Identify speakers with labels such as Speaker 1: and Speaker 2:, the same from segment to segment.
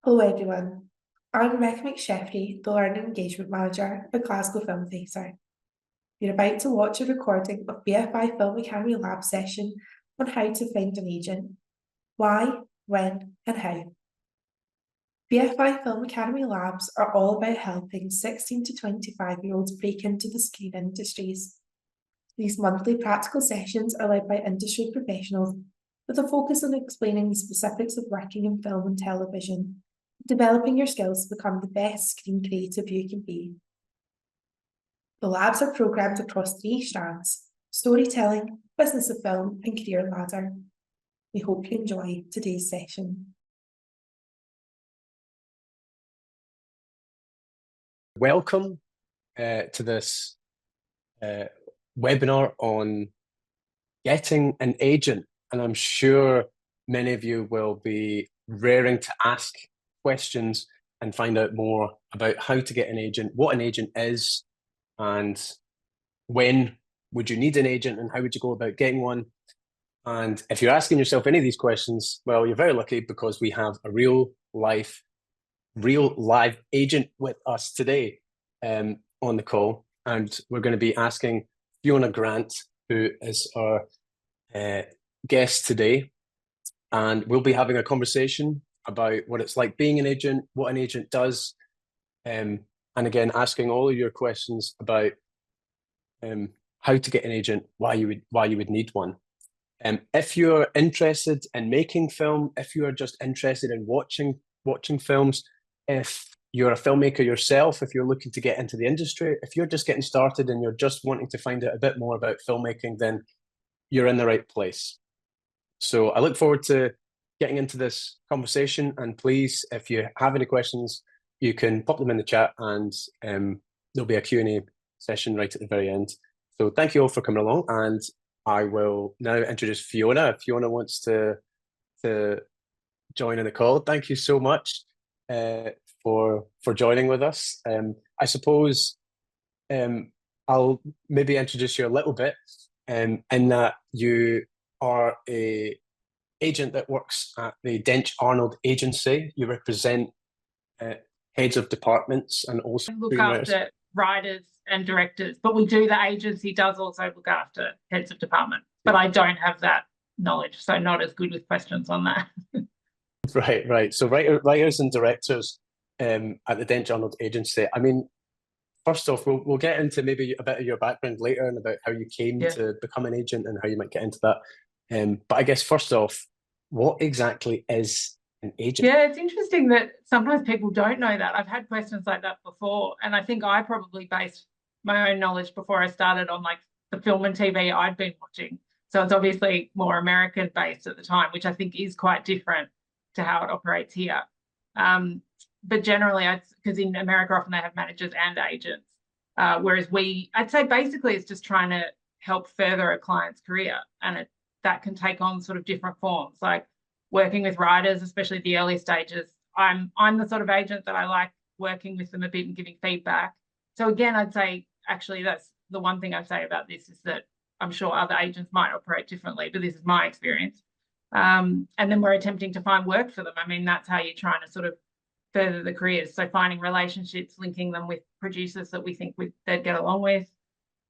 Speaker 1: Hello everyone, I'm Rebecca McSheffrey, the Learning Engagement Manager at Glasgow Film Theatre. You're about to watch a recording of BFI Film Academy Lab session on how to find an agent, why, when and how. BFI Film Academy Labs are all about helping 16 to 25-year-olds break into the screen industries. These monthly practical sessions are led by industry professionals with a focus on explaining the specifics of working in film and television, developing your skills to become the best screen creative you can be. The labs are programmed across 3 strands: storytelling, business of film, and career ladder. We hope you enjoy today's session.
Speaker 2: Welcome to this webinar on getting an agent, and I'm sure many of you will be raring to ask questions and find out more about how to get an agent, what an agent is, and when would you need an agent and how would you go about getting one. And if you're asking yourself any of these questions, well, you're very lucky because we have a real live agent with us today on the call, and we're going to be asking Fiona Grant, who is our guest today, and we'll be having a conversation about what it's like being an agent, what an agent does, and again asking all of your questions about how to get an agent, why you would need one. If you're interested in making film, if you are just interested in watching films, if you're a filmmaker yourself, if you're looking to get into the industry, if you're just getting started and you're just wanting to find out a bit more about filmmaking, then you're in the right place. So I look forward to getting into this conversation, and please, if you have any questions, you can pop them in the chat, and there'll be a Q&A session right at the very end. So thank you all for coming along, and I will now introduce Fiona. If Fiona wants to join in the call, thank you so much for joining with us. I suppose I'll maybe introduce you a little bit in that you are a agent that works at the Dench Arnold agency. You represent heads of departments and also
Speaker 3: look after writers and directors, but the agency does also look after heads of department, but I don't have that knowledge, so not as good with questions on that.
Speaker 2: Right. So writers and directors at the Dench Arnold agency. I mean, first off, we'll get into maybe a bit of your background later and about how you came to become an agent and how you might get into that. But I guess first off, what exactly is an agent?
Speaker 3: Yeah, it's interesting that sometimes people don't know that. I've had questions like that before, and I think I probably based my own knowledge before I started on like the film and TV I'd been watching. So it's obviously more American based at the time, which I think is quite different to how it operates here. But generally, because in America often they have managers and agents, whereas I'd say basically it's just trying to help further a client's career, and that can take on sort of different forms, like working with writers, especially the early stages. I'm the sort of agent that I like working with them a bit and giving feedback. So again, I'd say actually that's the one thing I'd say about this, is that I'm sure other agents might operate differently, but this is my experience. And then we're attempting to find work for them. I mean, that's how you're trying to sort of further the careers. So finding relationships, linking them with producers that we think they'd get along with.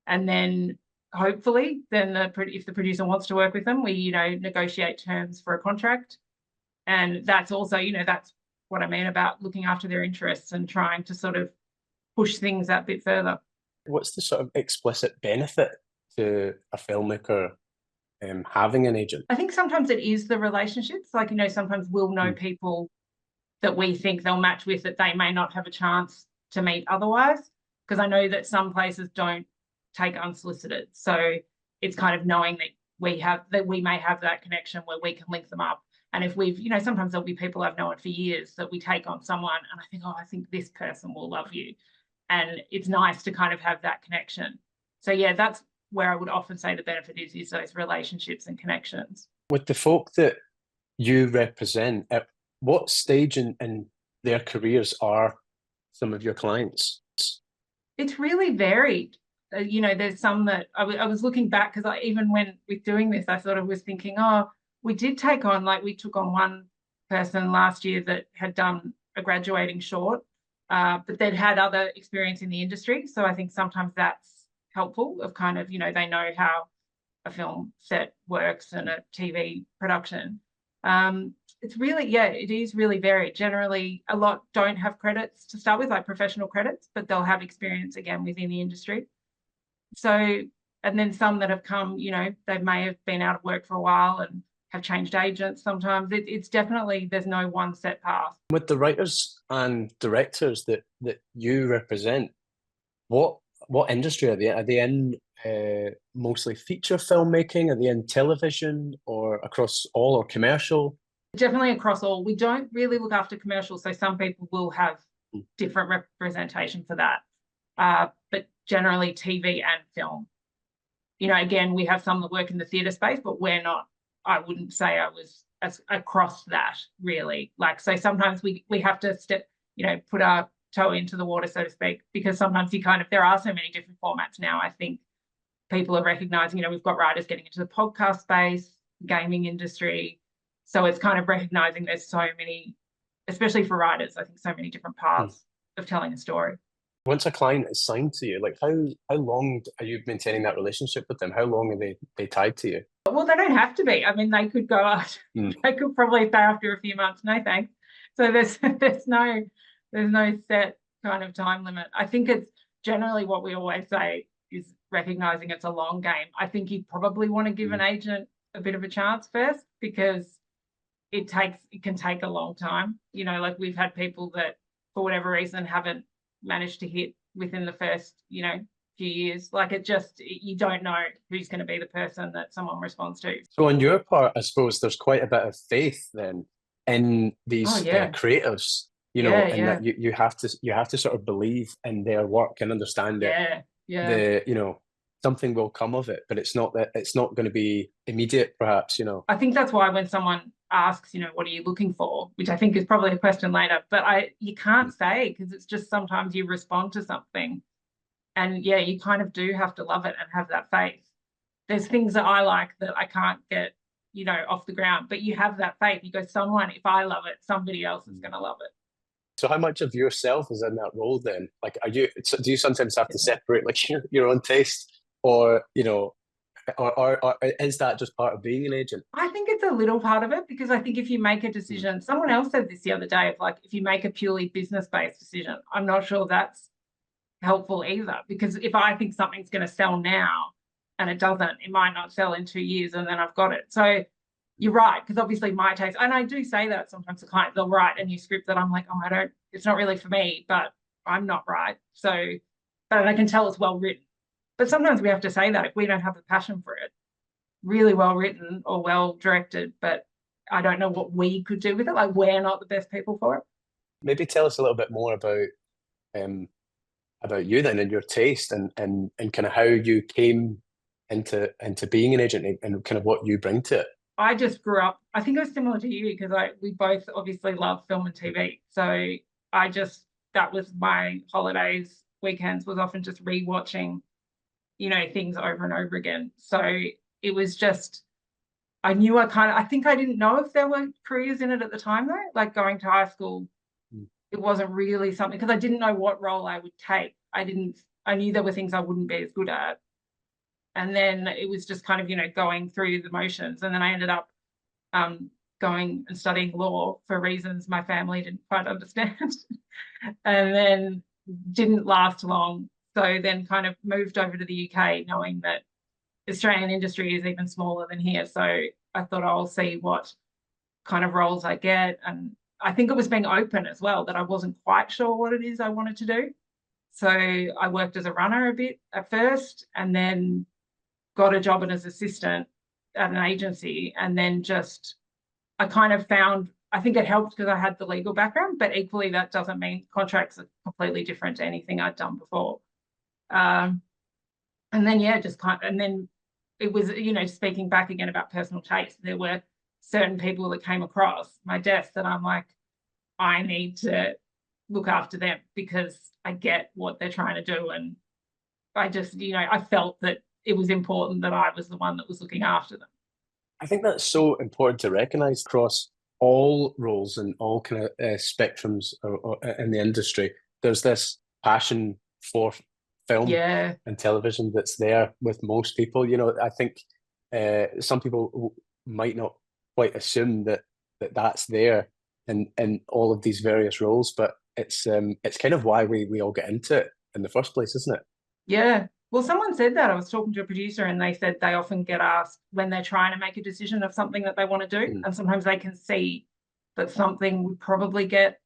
Speaker 3: And then hopefully, then if the producer wants to work with them, we, negotiate terms for a contract. And that's also, that's what I mean about looking after their interests and trying to sort of push things that bit further.
Speaker 2: What's the sort of explicit benefit to a filmmaker having an agent?
Speaker 3: I think sometimes it is the relationships. Like, sometimes we'll know people that we think they'll match with that they may not have a chance to meet otherwise. Because I know that some places don't take unsolicited. So it's kind of knowing that we may have that connection where we can link them up. And if we've, sometimes there'll be people I've known for years that we take on someone and I think, I think this person will love you. And it's nice to kind of have that connection. So yeah, that's where I would often say the benefit is those relationships and connections.
Speaker 2: With the folk that you represent, at what stage in their careers are some of your clients?
Speaker 3: It's really varied. There's some that I was looking back, because even when with doing this, I sort of was thinking, we did take on, like we took on one person last year that had done a graduating short, but they'd had other experience in the industry. So I think sometimes that's helpful of kind of, they know how a film set works and a TV production. It's really, it is really varied. Generally, a lot don't have credits to start with, like professional credits, but they'll have experience again within the industry. So, and then some that have come, they may have been out of work for a while and have changed agents sometimes. It's definitely, there's no one set path.
Speaker 2: With the writers and directors that you represent, what industry are they in? Are they in mostly feature filmmaking? Are they in television or across all, or commercial?
Speaker 3: Definitely across all. We don't really look after commercial, so some people will have different representation for that. But generally TV and film. Again, we have some that work in the theatre space, but we're not, I wouldn't say I was as across that really. Like, so sometimes we have to put our toe into the water, so to speak, because sometimes there are so many different formats now. I think people are recognizing, we've got writers getting into the podcast space, gaming industry. So it's kind of recognizing there's so many, especially for writers, I think so many different paths of telling a story.
Speaker 2: Once a client is signed to you, like how long are you maintaining that relationship with them? How long are they tied to you?
Speaker 3: Well, they don't have to be. I mean, they could go out. They could probably say after a few months, no thanks. So there's no set kind of time limit. I think it's generally what we always say is recognizing it's a long game. I think you probably want to give an agent a bit of a chance first, because it can take a long time. Like we've had people that for whatever reason haven't managed to hit within the first, few years. Like you don't know who's going to be the person that someone responds to.
Speaker 2: So on your part, I suppose there's quite a bit of faith then in these creatives, that you have to sort of believe in their work and understand that something will come of it, but it's not going to be immediate, perhaps.
Speaker 3: I think that's why when someone asks, what are you looking for, which I think is probably a question later, but you can't say, because it's just sometimes you respond to something and you kind of do have to love it and have that faith. There's things that I like that I can't get, off the ground, but you have that faith. You go, if I love it, somebody else is going to love it.
Speaker 2: So how much of yourself is in that role then? Like, do you sometimes have to separate like your own taste, or or is that just part of being an agent?
Speaker 3: I think it's a little part of it, because I think if you make a decision, someone else said this the other day, of like, if you make a purely business-based decision, I'm not sure that's helpful either, because if I think something's going to sell now and it doesn't, it might not sell in 2 years and then I've got it. So you're right, because obviously my taste, and I do say that sometimes to clients, they'll write a new script that I'm like, it's not really for me, but I'm not right. So, but I can tell it's well written. But sometimes we have to say that if we don't have the passion for it, really well written or well directed, but I don't know what we could do with it. Like, we're not the best people for it. Maybe
Speaker 2: tell us a little bit more about you then, and your taste, and kind of how you came into being an agent, and kind of what you bring to it.
Speaker 3: I just grew up, I think it was similar to you, because we both obviously love film and TV. So that was my holidays, weekends, was often just rewatching, things over and over again. So it was just, I knew I think I didn't know if there were careers in it at the time though, like going to high school. It wasn't really something, because I didn't know what role I would take. I knew there were things I wouldn't be as good at. And then it was just kind of, going through the motions. And then I ended up going and studying law for reasons my family didn't quite understand. And then didn't last long. So then kind of moved over to the UK, knowing that Australian industry is even smaller than here. So I thought, I'll see what kind of roles I get. And I think it was being open as well, that I wasn't quite sure what it is I wanted to do. So I worked as a runner a bit at first, and then got a job as assistant at an agency. And then I kind of found, I think it helped because I had the legal background, but equally that doesn't mean contracts are completely different to anything I'd done before. And then, and then it was, speaking back again about personal taste, there were certain people that came across my desk that I'm like, I need to look after them, because I get what they're trying to do. And I just, I felt that it was important that I was the one that was looking after them.
Speaker 2: I think that's so important to recognise across all roles and all kind of spectrums or in the industry, there's this passion for film
Speaker 3: Yeah.
Speaker 2: and television that's there with most people. You know, I think some people might not quite assume that's there in all of these various roles, but it's kind of why we all get into it in the first place, isn't it?
Speaker 3: Yeah. Well, someone said that. I was talking to a producer and they said they often get asked when they're trying to make a decision of something that they want to do. And sometimes they can see that something would probably get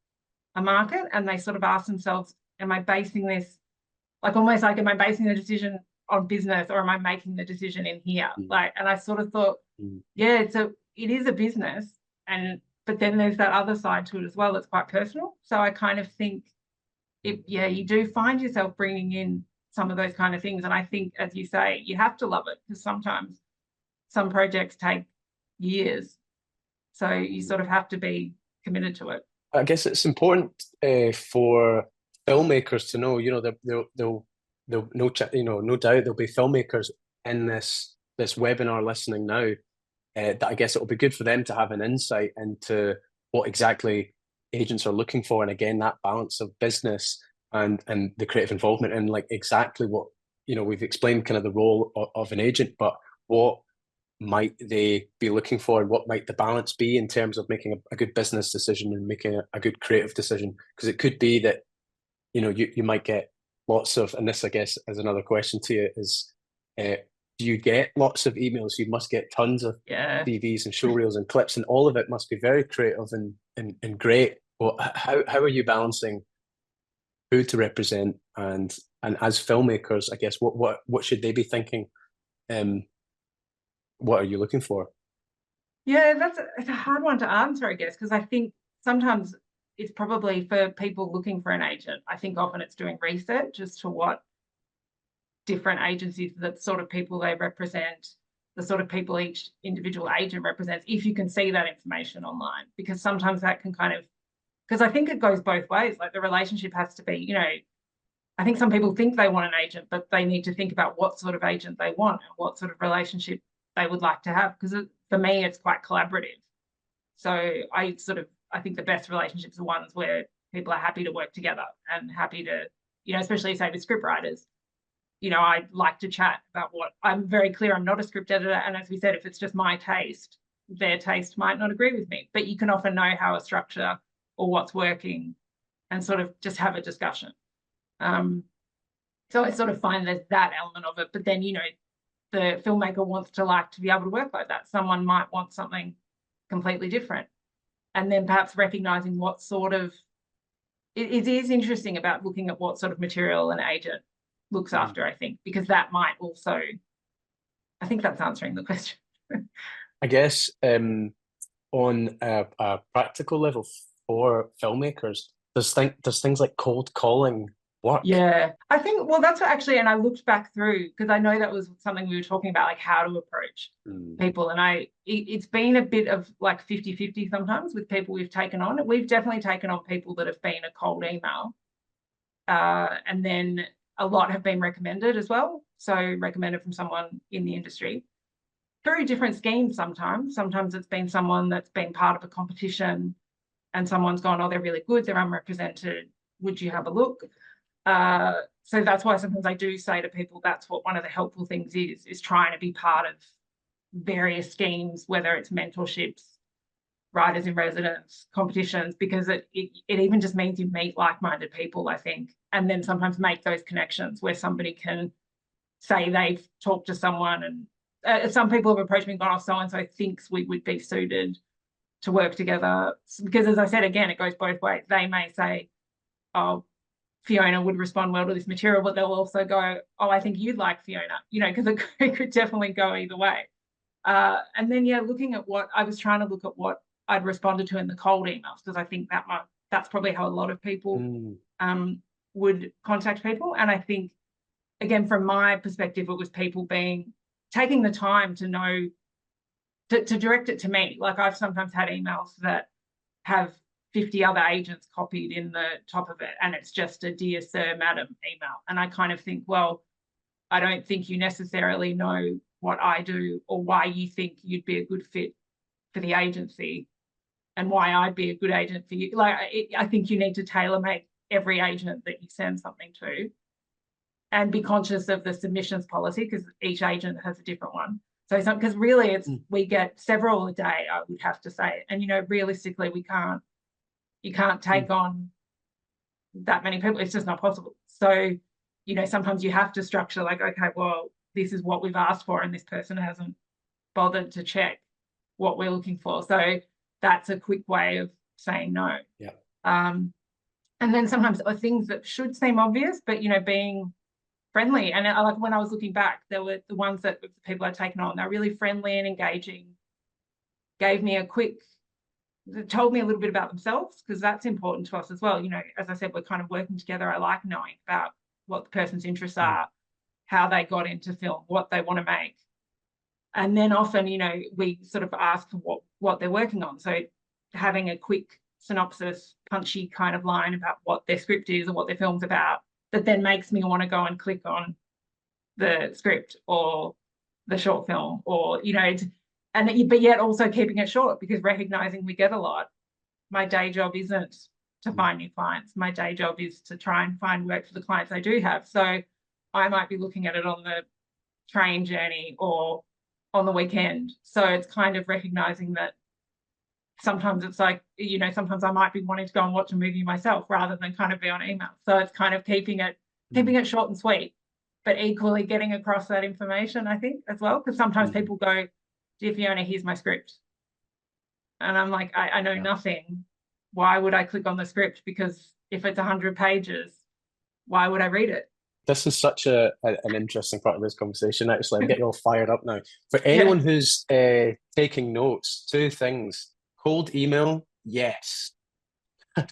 Speaker 3: a market and they sort of ask themselves, am I basing this, like almost like, am I basing the decision on business or am I making the decision in here? Like, and I sort of thought, yeah, it is a business. But then there's that other side to it as well that's quite personal. So I kind of think you do find yourself bringing in some of those kind of things. And I think, as you say, you have to love it because sometimes some projects take years. So you sort of have to be committed to it.
Speaker 2: I guess it's important for filmmakers to know, you know, they'll no doubt there'll be filmmakers in this webinar listening now. That I guess it'll be good for them to have an insight into what exactly agents are looking for, and again that balance of business and the creative involvement, and like exactly what, you know, we've explained kind of the role of an agent, but what might they be looking for, and what might the balance be in terms of making a good business decision and making a good creative decision? Because it could be that, you know, you might get lots of, and this I guess is another question to you, is do you get lots of emails? You must get tons of CVs and showreels and clips, and all of it must be very creative and great. Well, how are you balancing who to represent, and as filmmakers, I guess what should they be thinking? What are you looking for?
Speaker 3: Yeah, it's a hard one to answer, I guess, because I think sometimes it's probably for people looking for an agent. I think often it's doing research as to what different agencies, the sort of people they represent, the sort of people each individual agent represents, if you can see that information online, because sometimes that can kind of, because I think it goes both ways. Like the relationship has to be, you know, I think some people think they want an agent, but they need to think about what sort of agent they want and what sort of relationship they would like to have. Because for me, it's quite collaborative. So I think the best relationships are ones where people are happy to work together and happy to, you know, especially say with scriptwriters, you know, I like to chat about what I'm very clear. I'm not a script editor. And as we said, if it's just my taste, their taste might not agree with me, but you can often know how a structure or what's working and sort of just have a discussion. So I sort of find there's that element of it, but then, you know, the filmmaker wants to like to be able to work like that. Someone might want something completely different. And then perhaps recognizing what sort of, it is interesting about looking at what sort of material an agent looks after, I think, because that might also, I think that's answering the question.
Speaker 2: I guess on a practical level for filmmakers, there's things like cold calling work.
Speaker 3: Yeah, I think, well, that's actually, and I looked back through, because I know that was something we were talking about, like how to approach people. And it's been a bit of like 50-50 sometimes with people we've taken on. We've definitely taken on people that have been a cold email. And then a lot have been recommended as well. So recommended from someone in the industry. Very different schemes sometimes. Sometimes it's been someone that's been part of a competition and someone's gone, oh, they're really good, they're unrepresented, would you have a look? So that's why sometimes I do say to people, that's what one of the helpful things is trying to be part of various schemes, whether it's mentorships, writers in residence, competitions, because it even just means you meet like-minded people, I think, and then sometimes make those connections where somebody can say they've talked to someone, and some people have approached me and gone, oh, so-and-so thinks we would be suited to work together. Because as I said, again, it goes both ways. They may say, oh, Fiona would respond well to this material, but they'll also go, oh, I think you'd like Fiona, you know, because it could definitely go either way. And then, yeah, looking at what I was trying to look at what I'd responded to in the cold emails, because I think that's probably how a lot of people would contact people. And I think, again, from my perspective, it was people taking the time to know, to direct it to me. Like I've sometimes had emails that have 50 other agents copied in the top of it, and it's just a dear sir, madam email. And I kind of think, well, I don't think you necessarily know what I do or why you think you'd be a good fit for the agency. and why I'd be a good agent for you. Like, I think you need to tailor make every agent that you send something to, and be conscious of the submissions policy, because each agent has a different one. So because really it's we get several a day, I would have to say. And, you know, realistically, you can't take on that many people. It's just not possible. So, you know, sometimes you have to structure like, okay, well, this is what we've asked for, and this person hasn't bothered to check what we're looking for. So that's a quick way of saying no.
Speaker 2: Yeah.
Speaker 3: And then sometimes things that should seem obvious, but, you know, being friendly. And I, like when I was looking back, there were the ones that the people I'd taken on, they're really friendly and engaging, gave me a quick, told me a little bit about themselves, because that's important to us as well. You know, as I said, we're kind of working together. I like knowing about what the person's interests are, how they got into film, what they want to make. And then often, you know, we sort of ask what they're working on. So having a quick synopsis, punchy kind of line about what their script is or what their film's about, that then makes me want to go and click on the script or the short film, or, you know, but yet also keeping it short, because recognizing we get a lot. My day job isn't to find new clients. My day job is to try and find work for the clients I do have. So I might be looking at it on the train journey or on the weekend. So it's kind of recognizing that sometimes it's like, you know, sometimes I might be wanting to go and watch a movie myself rather than kind of be on email. So it's kind of keeping it short and sweet, but equally getting across that information, I think, as well. Because sometimes people go, "Dear Fiona, here's my script." And I'm like, I know nothing. Why would I click on the script? Because if it's 100 pages, why would I read it?
Speaker 2: This is such an interesting part of this conversation, actually. I'm getting all fired up now. For anyone who's taking notes, two things. Cold email, yes.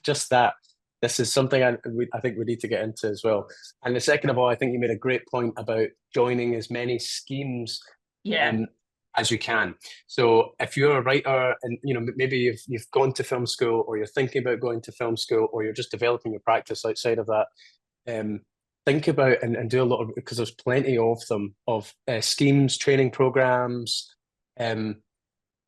Speaker 2: Just that. This is something I think we need to get into as well. And the second of all, I think you made a great point about joining as many schemes as you can. So if you're a writer and, you know, maybe you've gone to film school, or you're thinking about going to film school, or you're just developing your practice outside of that, think about and do a lot of, because there's plenty of them, of schemes, training programs,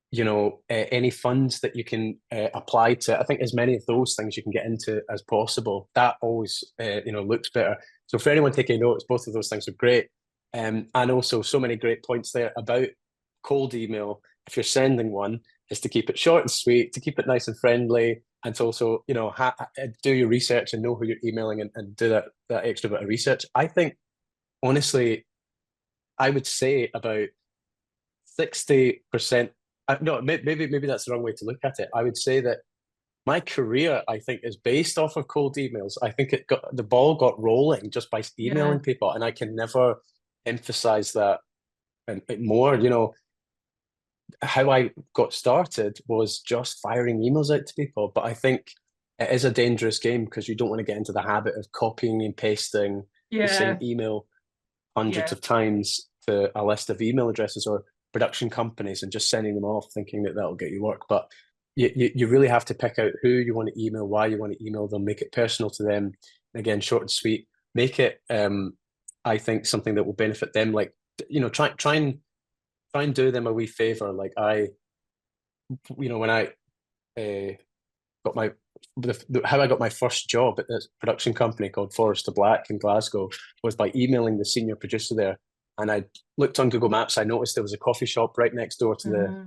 Speaker 2: you know, any funds that you can apply to. I think as many of those things you can get into as possible. That always, you know, looks better. So for anyone taking notes, both of those things are great. And also so many great points there about cold email. If you're sending one, is to keep it short and sweet, to keep it nice and friendly, and to also, you know, do your research and know who you're emailing, and do that extra bit of research. I think, honestly, I would say about 60%. No, maybe that's the wrong way to look at it. I would say that my career, I think, is based off of cold emails. I think the ball got rolling just by emailing people, and I can never emphasize that more. You know, how I got started was just firing emails out to people. But I think it is a dangerous game, because you don't want to get into the habit of copying and pasting the same email hundreds of times to a list of email addresses or production companies, and just sending them off thinking that that'll get you work. But you really have to pick out who you want to email, why you want to email them, make it personal to them. And again, short and sweet. Make it, I think, something that will benefit them. Like, you know, try and do them a wee favor. Like you know, when I got how I got my first job at this production company called Forrester Black in Glasgow was by emailing the senior producer there. And I looked on Google Maps. I noticed there was a coffee shop right next door to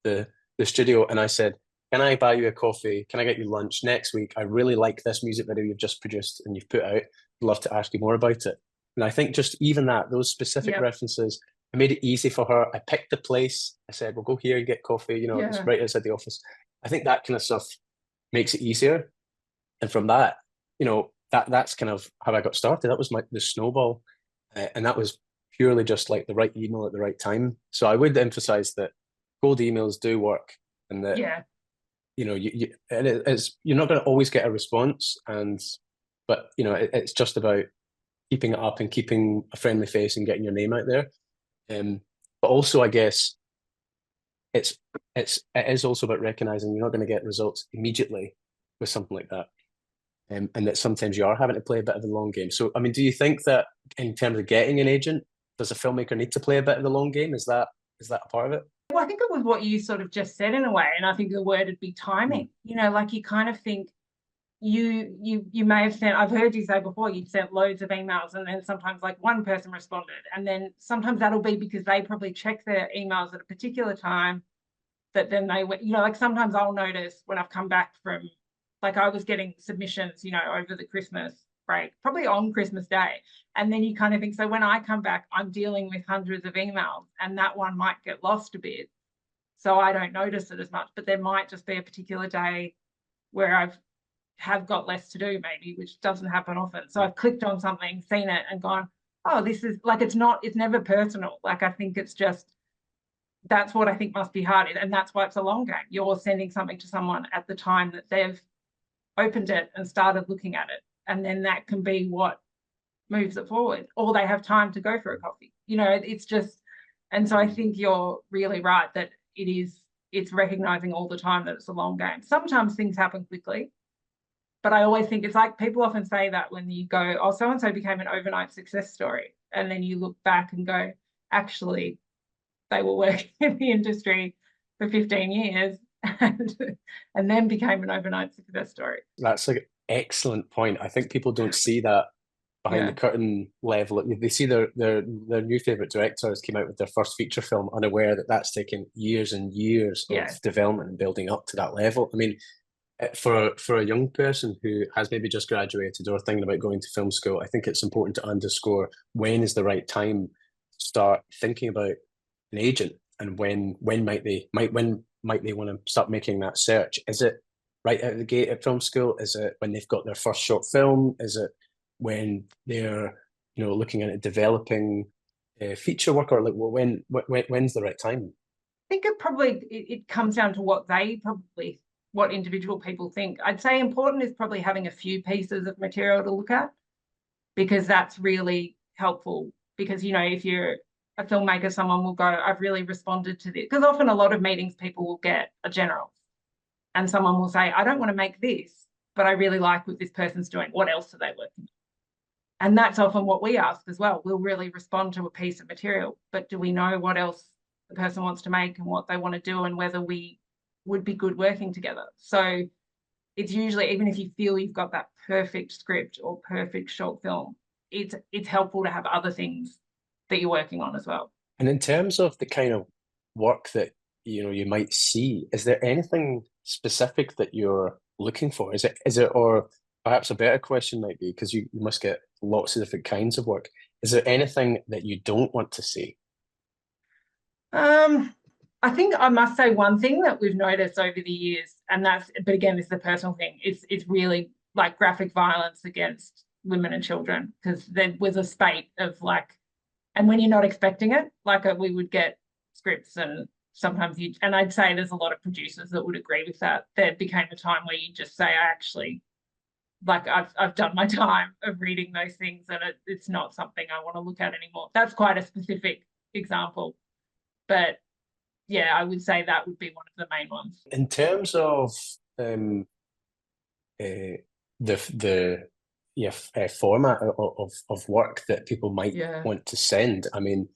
Speaker 2: the studio, and I said, "Can I buy you a coffee? Can I get you lunch next week? I really like this music video you've just produced and you've put out. I'd love to ask you more about it." And I think just even those specific references, I made it easy for her. I picked the place. I said, "We'll go here and get coffee." You know, it's right outside the office. I think that kind of stuff makes it easier. And from that, you know, that's kind of how I got started. That was the snowball, and that was purely just like the right email at the right time. So I would emphasize that cold emails do work, and that you know, you're not going to always get a response, but you know, it's just about keeping it up and keeping a friendly face and getting your name out there. But also, I guess it is also about recognizing you're not going to get results immediately with something like that. And that sometimes you are having to play a bit of the long game. So, I mean, do you think that in terms of getting an agent, does a filmmaker need to play a bit of the long game? Is that a part of it?
Speaker 3: Well, I think it was what you sort of just said in a way, and I think the word would be timing. You know, like you kind of think you may have sent, I've heard you say before, you'd sent loads of emails and then sometimes like one person responded, and then sometimes that'll be because they probably check their emails at a particular time that then they went, you know, like sometimes I'll notice when I've come back from, like I was getting submissions, you know, over the Christmas break, probably on Christmas Day. And then you kind of think, so when I come back, I'm dealing with hundreds of emails and that one might get lost a bit. So I don't notice it as much, but there might just be a particular day where have got less to do maybe, which doesn't happen often. So I've clicked on something, seen it and gone, oh, this is like, it's never personal. Like, I think it's just, that's what I think must be hard. And that's why it's a long game. You're sending something to someone at the time that they've opened it and started looking at it. And then that can be what moves it forward, or they have time to go for a coffee. You know, it's just, and so I think you're really right that it's recognizing all the time that it's a long game. Sometimes things happen quickly, but I always think it's like people often say that when you go, oh, so-and-so became an overnight success story. And then you look back and go, actually, they were working in the industry for 15 years and then became an overnight success story.
Speaker 2: That's an excellent point. I think people don't see that behind the curtain level. They see their new favourite directors came out with their first feature film unaware that that's taken years and years of development and building up to that level. I mean, for a young person who has maybe just graduated or thinking about going to film school, I think it's important to underscore when is the right time to start thinking about an agent, and when might they want to start making that search. Is it right out of the gate at film school? Is it when they've got their first short film? Is it when they're, you know, looking at developing feature work, or like, well, when's the right time?
Speaker 3: I think it comes down to what individual people think. I'd say important is probably having a few pieces of material to look at, because that's really helpful. Because, you know, if you're a filmmaker, someone will go, I've really responded to this. Because often a lot of meetings people will get a general and someone will say, I don't want to make this, but I really like what this person's doing. What else are they working on? And that's often what we ask as well. We'll really respond to a piece of material, but do we know what else the person wants to make and what they want to do and whether we would be good working together? So it's usually, even if you feel you've got that perfect script or perfect short film, it's helpful to have other things that you're working on as well.
Speaker 2: And in terms of the kind of work that, you know, you might see, is there anything specific that you're looking for? Is it, or perhaps a better question might be, because you must get lots of different kinds of work, is there anything that you don't want to see?
Speaker 3: I think I must say one thing that we've noticed over the years, and but again, this is a personal thing, it's really like graphic violence against women and children, because there was a spate of like, and when you're not expecting it, like we would get scripts and sometimes and I'd say there's a lot of producers that would agree with that. There became a time where you just say, I actually, like I've done my time of reading those things and it's not something I want to look at anymore. That's quite a specific example. But yeah, I would say that would be one of the main ones.
Speaker 2: In terms of format of work that people might want to send, I mean,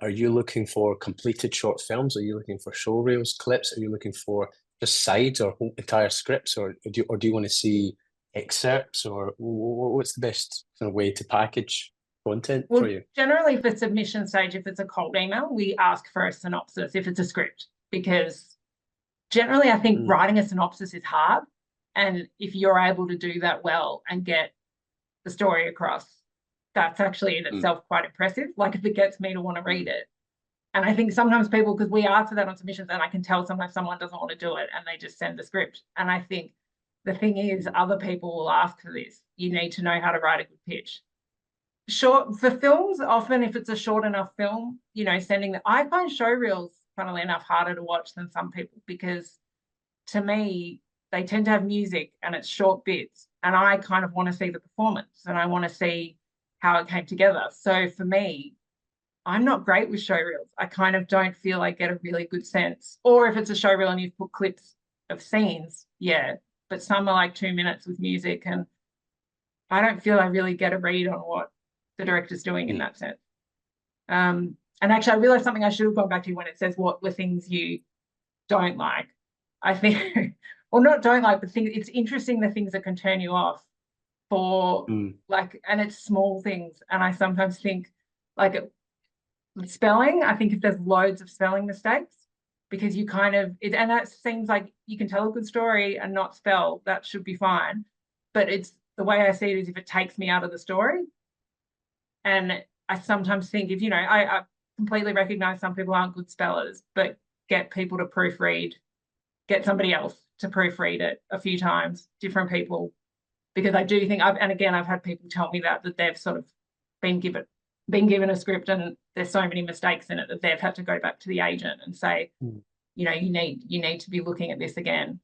Speaker 2: are you looking for completed short films? Are you looking for show reels, clips? Are you looking for just sides or whole entire scripts, or do you want to see excerpts, or what's the best kind of way to package content for you?
Speaker 3: Generally, for submission stage, if it's a cold email, we ask for a synopsis if it's a script, because generally I think writing a synopsis is hard, and if you're able to do that well and get the story across, that's actually in itself quite impressive. Like if it gets me to want to read it. And I think sometimes people, because we ask for that on submissions, and I can tell sometimes someone doesn't want to do it and they just send the script. And I think the thing is, other people will ask for this. You need to know how to write a good pitch. Short for films, often if it's a short enough film, you know, I find show reels, funnily enough, harder to watch than some people, because to me, they tend to have music and it's short bits. And I kind of want to see the performance and I want to see how it came together. So for me, I'm not great with show reels. I kind of don't feel I get a really good sense. Or if it's a show reel and you've put clips of scenes, but some are like 2 minutes with music, and I don't feel I really get a read on what the director's doing in that sense. And actually, I realized something I should have gone back to when it says what were things you don't like. I think, or not don't like, but it's interesting the things that can turn you off for like, and it's small things. And I sometimes think like spelling, I think if there's loads of spelling mistakes, because you kind of, and that seems like you can tell a good story and not spell, that should be fine. But it's the way I see it is if it takes me out of the story. And I sometimes think if, I completely recognize some people aren't good spellers, but get people to proofread, get somebody else to proofread it a few times, different people, because I do think I've had people tell me that they've sort of been given a script and there's so many mistakes in it that they've had to go back to the agent and say, you need to be looking at this again.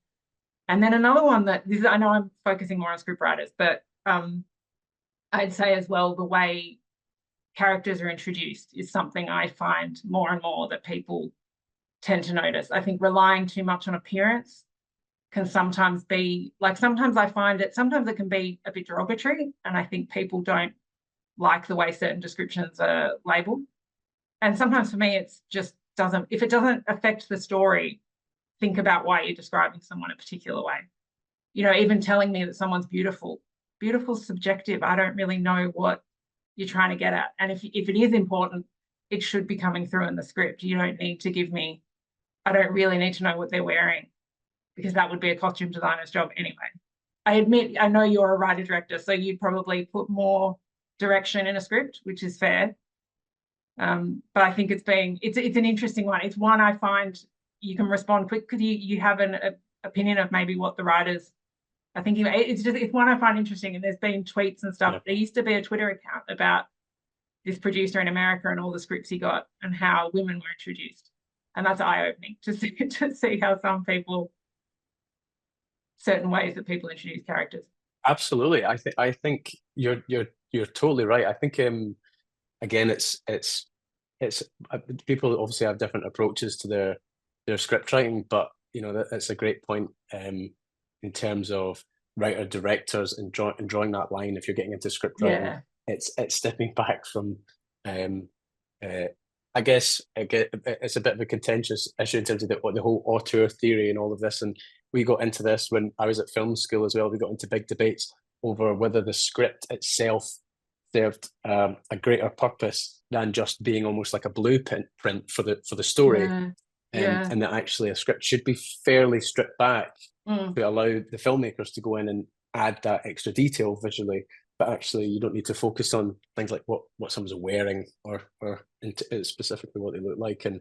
Speaker 3: And then another one I know I'm focusing more on script writers, but I'd say as well, the way characters are introduced is something I find more and more that people tend to notice. I think relying too much on appearance can sometimes be like, sometimes it can be a bit derogatory, and I think people don't like the way certain descriptions are labeled. And sometimes for me, it's just if it doesn't affect the story, think about why you're describing someone a particular way. Even telling me that someone's beautiful is subjective. I don't really know what you're trying to get at. And if it is important, it should be coming through in the script. You don't need to give me, I don't really need to know what they're wearing, because that would be a costume designer's job anyway. I admit, I know you're a writer-director, so you'd probably put more direction in a script, which is fair. But I think it's an interesting one. It's one I find you can respond quick because you have an opinion of maybe what the writers are thinking. It's one I find interesting, and there's been tweets and stuff. There used to be a Twitter account about this producer in America and all the scripts he got and how women were introduced, and that's eye-opening to see how certain ways that people introduce characters.
Speaker 2: Absolutely, I think you're totally right. I think again, it's people obviously have different approaches to their script writing, but that's a great point in terms of writer directors and drawing that line. If you're getting into script writing, it's stepping back from I guess it's a bit of a contentious issue in terms of the whole auteur theory and all of this. And we got into this when I was at film school as well. We got into big debates over whether the script itself served a greater purpose than just being almost like a blueprint for the story. And that actually a script should be fairly stripped back to allow the filmmakers to go in and add that extra detail visually. But actually, you don't need to focus on things like what someone's wearing or specifically what they look like. And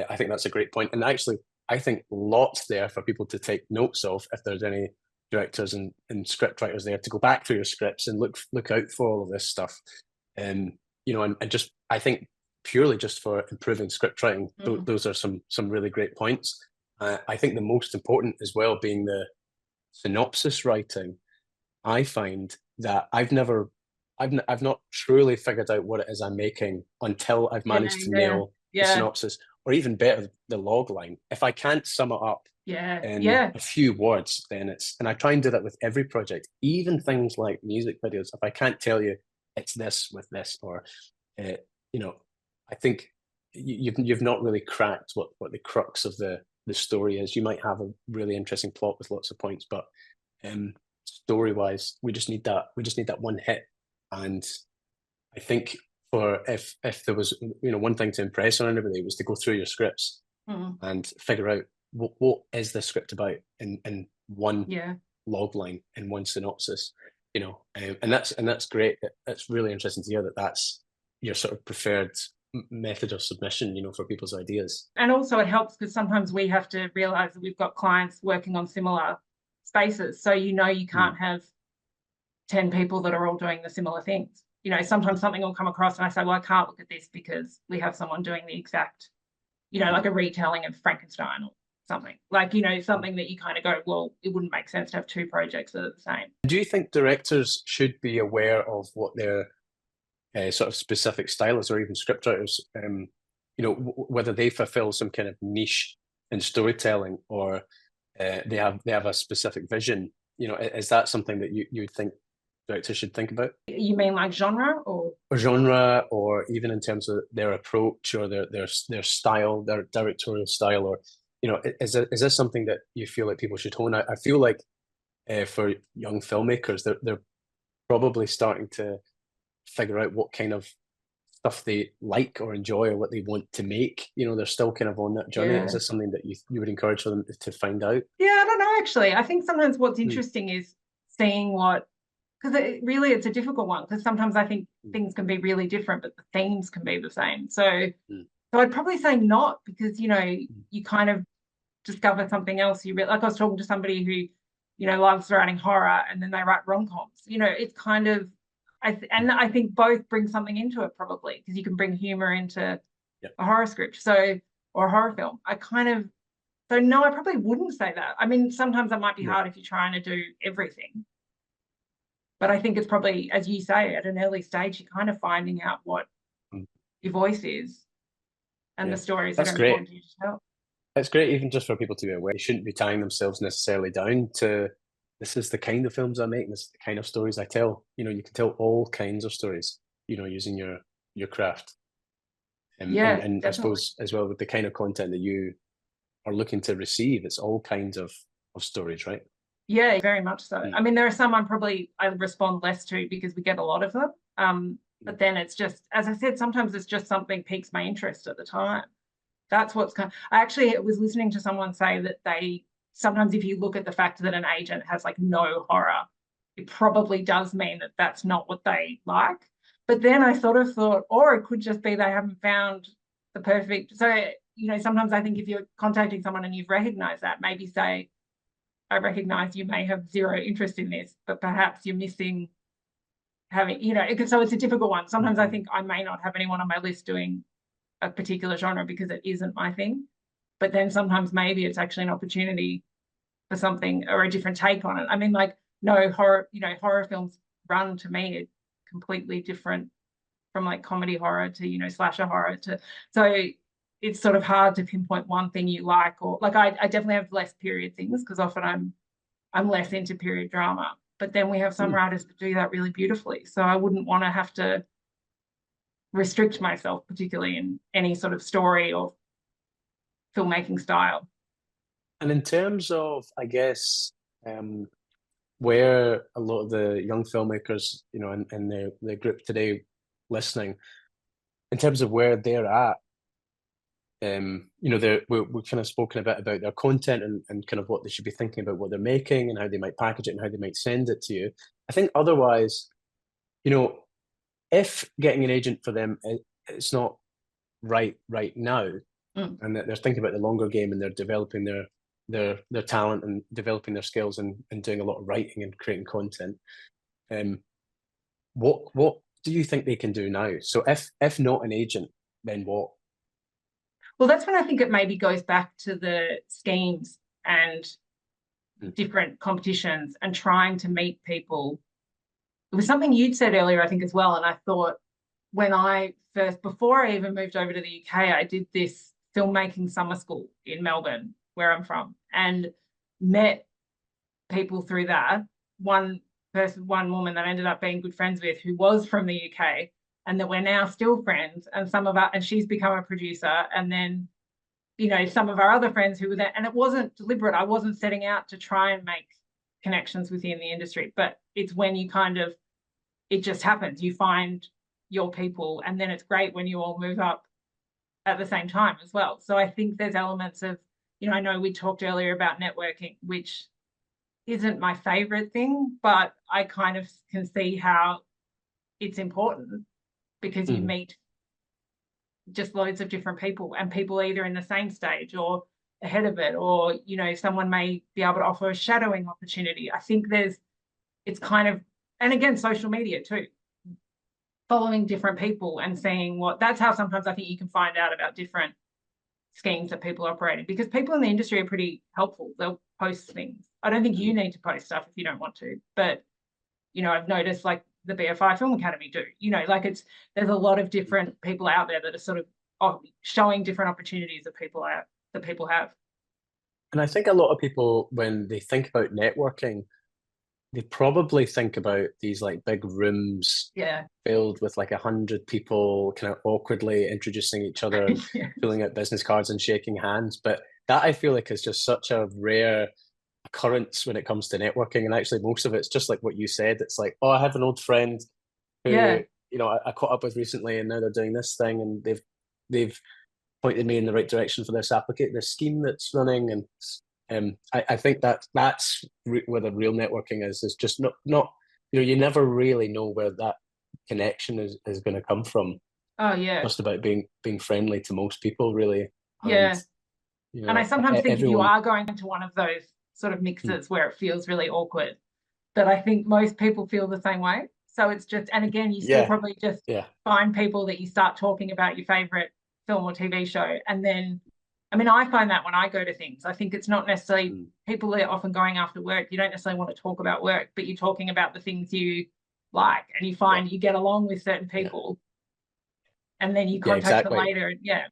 Speaker 2: I think that's a great point. And actually, I think lots there for people to take notes of if there's any directors and script writers there to go back through your scripts and look out for all of this stuff. And just I think purely just for improving script writing, those are some really great points. I think the most important as well being the synopsis writing. I find that I've not truly figured out what it is I'm making until I've managed to nail the synopsis, or even better, the log line. If I can't sum it up in a few words, then and I try and do that with every project, even things like music videos. If I can't tell you it's this with this, or I think you've not really cracked what the crux of the story is. You might have a really interesting plot with lots of points, but story wise, we just need that one hit. And I think if there was one thing to impress on everybody was to go through your scripts and figure out what is this script about in one log line, in one synopsis, and that's great. It's really interesting to hear that that's your sort of preferred method of submission, for people's ideas.
Speaker 3: And also it helps because sometimes we have to realize that we've got clients working on similar spaces, so you can't have 10 people that are all doing the similar things. Sometimes something will come across and I say, well, I can't look at this because we have someone doing the exact, like a retelling of Frankenstein or something, like, something that you kind of go, well, it wouldn't make sense to have two projects that are the same.
Speaker 2: Do you think directors should be aware of what their sort of specific style is, or even scriptwriters, whether they fulfill some kind of niche in storytelling, or they have a specific vision? Is that something that you would think directors should think about?
Speaker 3: You mean like genre or?
Speaker 2: Or genre, or even in terms of their approach or their style, their directorial style, or is this something that you feel like people should hone? I feel like for young filmmakers, they're probably starting to figure out what kind of stuff they like or enjoy or what they want to make. They're still kind of on that journey. Is this something that you would encourage them to find out?
Speaker 3: Yeah, I don't know, actually. I think sometimes what's interesting is seeing what, because it's a difficult one, because sometimes I think things can be really different, but the themes can be the same. So I'd probably say not, because, you kind of discover something else. Like I was talking to somebody who, loves writing horror, and then they write rom-coms. It's kind of, I think both bring something into it, probably, because you can bring humor into a horror script, or a horror film. So no, I probably wouldn't say that. I mean, sometimes that might be hard if you're trying to do everything. But I think it's probably, as you say, at an early stage, you're kind of finding out what your voice is and the stories that are important to you to tell.
Speaker 2: It's great, even just for people to be aware. They shouldn't be tying themselves necessarily down to, this is the kind of films I make, this is the kind of stories I tell. You can tell all kinds of stories, using your craft. And I suppose as well, with the kind of content that you are looking to receive, it's all kinds of stories, right?
Speaker 3: Yeah, very much so. I mean, there are some I respond less to because we get a lot of them. But then it's just, as I said, sometimes it's just something piques my interest at the time. That's what's I actually was listening to someone say that sometimes if you look at the fact that an agent has like no horror, it probably does mean that that's not what they like. But then I sort of thought, or it could just be they haven't found the perfect. So, sometimes I think if you're contacting someone and you've recognized that, maybe say, I recognize you may have zero interest in this, but perhaps you're missing having, so it's a difficult one. Sometimes I think I may not have anyone on my list doing a particular genre because it isn't my thing. But then sometimes maybe it's actually an opportunity for something or a different take on it. I mean, like, no horror, horror films run to me are completely different from like comedy horror to, slasher horror so it's sort of hard to pinpoint one thing you like, or like I definitely have less period things because often I'm less into period drama. But then we have some writers that do that really beautifully. So I wouldn't want to have to restrict myself, particularly in any sort of story or filmmaking style.
Speaker 2: And in terms of, I guess, where a lot of the young filmmakers, in the group today listening, in terms of where they're at, we've kind of spoken a bit about their content and kind of what they should be thinking about what they're making and how they might package it and how they might send it to you. I think otherwise, if getting an agent for them, it's not right now, and that they're thinking about the longer game and they're developing their talent and developing their skills and doing a lot of writing and creating content. What do you think they can do now? So if not an agent, then what?
Speaker 3: Well, that's when I think it maybe goes back to the schemes and different competitions and trying to meet people. It was something you'd said earlier, I think, as well. And I thought when before I even moved over to the UK, I did this filmmaking summer school in Melbourne, where I'm from, and met people through that. One woman that I ended up being good friends with who was from the UK, and that we're now still friends, and she's become a producer, and then, some of our other friends who were there, and it wasn't deliberate. I wasn't setting out to try and make connections within the industry, but it's when you it just happens. You find your people, and then it's great when you all move up at the same time as well. So I think there's elements of, I know we talked earlier about networking, which isn't my favorite thing, but I kind of can see how it's important because you meet just loads of different people, and people either in the same stage or ahead of it, or, someone may be able to offer a shadowing opportunity. I think it's kind of, and again, social media too, following different people and seeing that's how sometimes I think you can find out about different schemes that people are operating, because people in the industry are pretty helpful. They'll post things. I don't think you need to post stuff if you don't want to, but, I've noticed like the BFI Film Academy do, there's a lot of different people out there that are sort of showing different opportunities that people have.
Speaker 2: And I think a lot of people, when they think about networking, they probably think about these like big rooms
Speaker 3: Yeah.
Speaker 2: filled with like 100 people kind of awkwardly introducing each other and
Speaker 3: Yeah.
Speaker 2: filling out business cards and shaking hands. But that I feel like is just such a rare occurrence when it comes to networking. And actually most of it's just like what you said. It's like, oh, I have an old friend who,
Speaker 3: Yeah.
Speaker 2: you know, I caught up with recently and now they're doing this thing and they've pointed me in the right direction for this scheme that's running. And I think that's where the real networking is just not, you know, you never really know where that connection is going to come from.
Speaker 3: Oh yeah.
Speaker 2: Just about being friendly to most people, really.
Speaker 3: Yeah.
Speaker 2: And, you know,
Speaker 3: And I sometimes think if you
Speaker 2: everyone,
Speaker 3: are going to one of those sort of mixes where it feels really awkward, that I think most people feel the same way. So it's just, and again, you still
Speaker 2: yeah,
Speaker 3: probably just
Speaker 2: yeah,
Speaker 3: find people that you start talking about your favorite film or TV show. And then, I mean, I find that when I go to things, I think it's not necessarily people are often going after work. You don't necessarily want to talk about work, but you're talking about the things you like, and you find you get along with certain people, and then you contact them
Speaker 2: exactly.
Speaker 3: later. Yeah.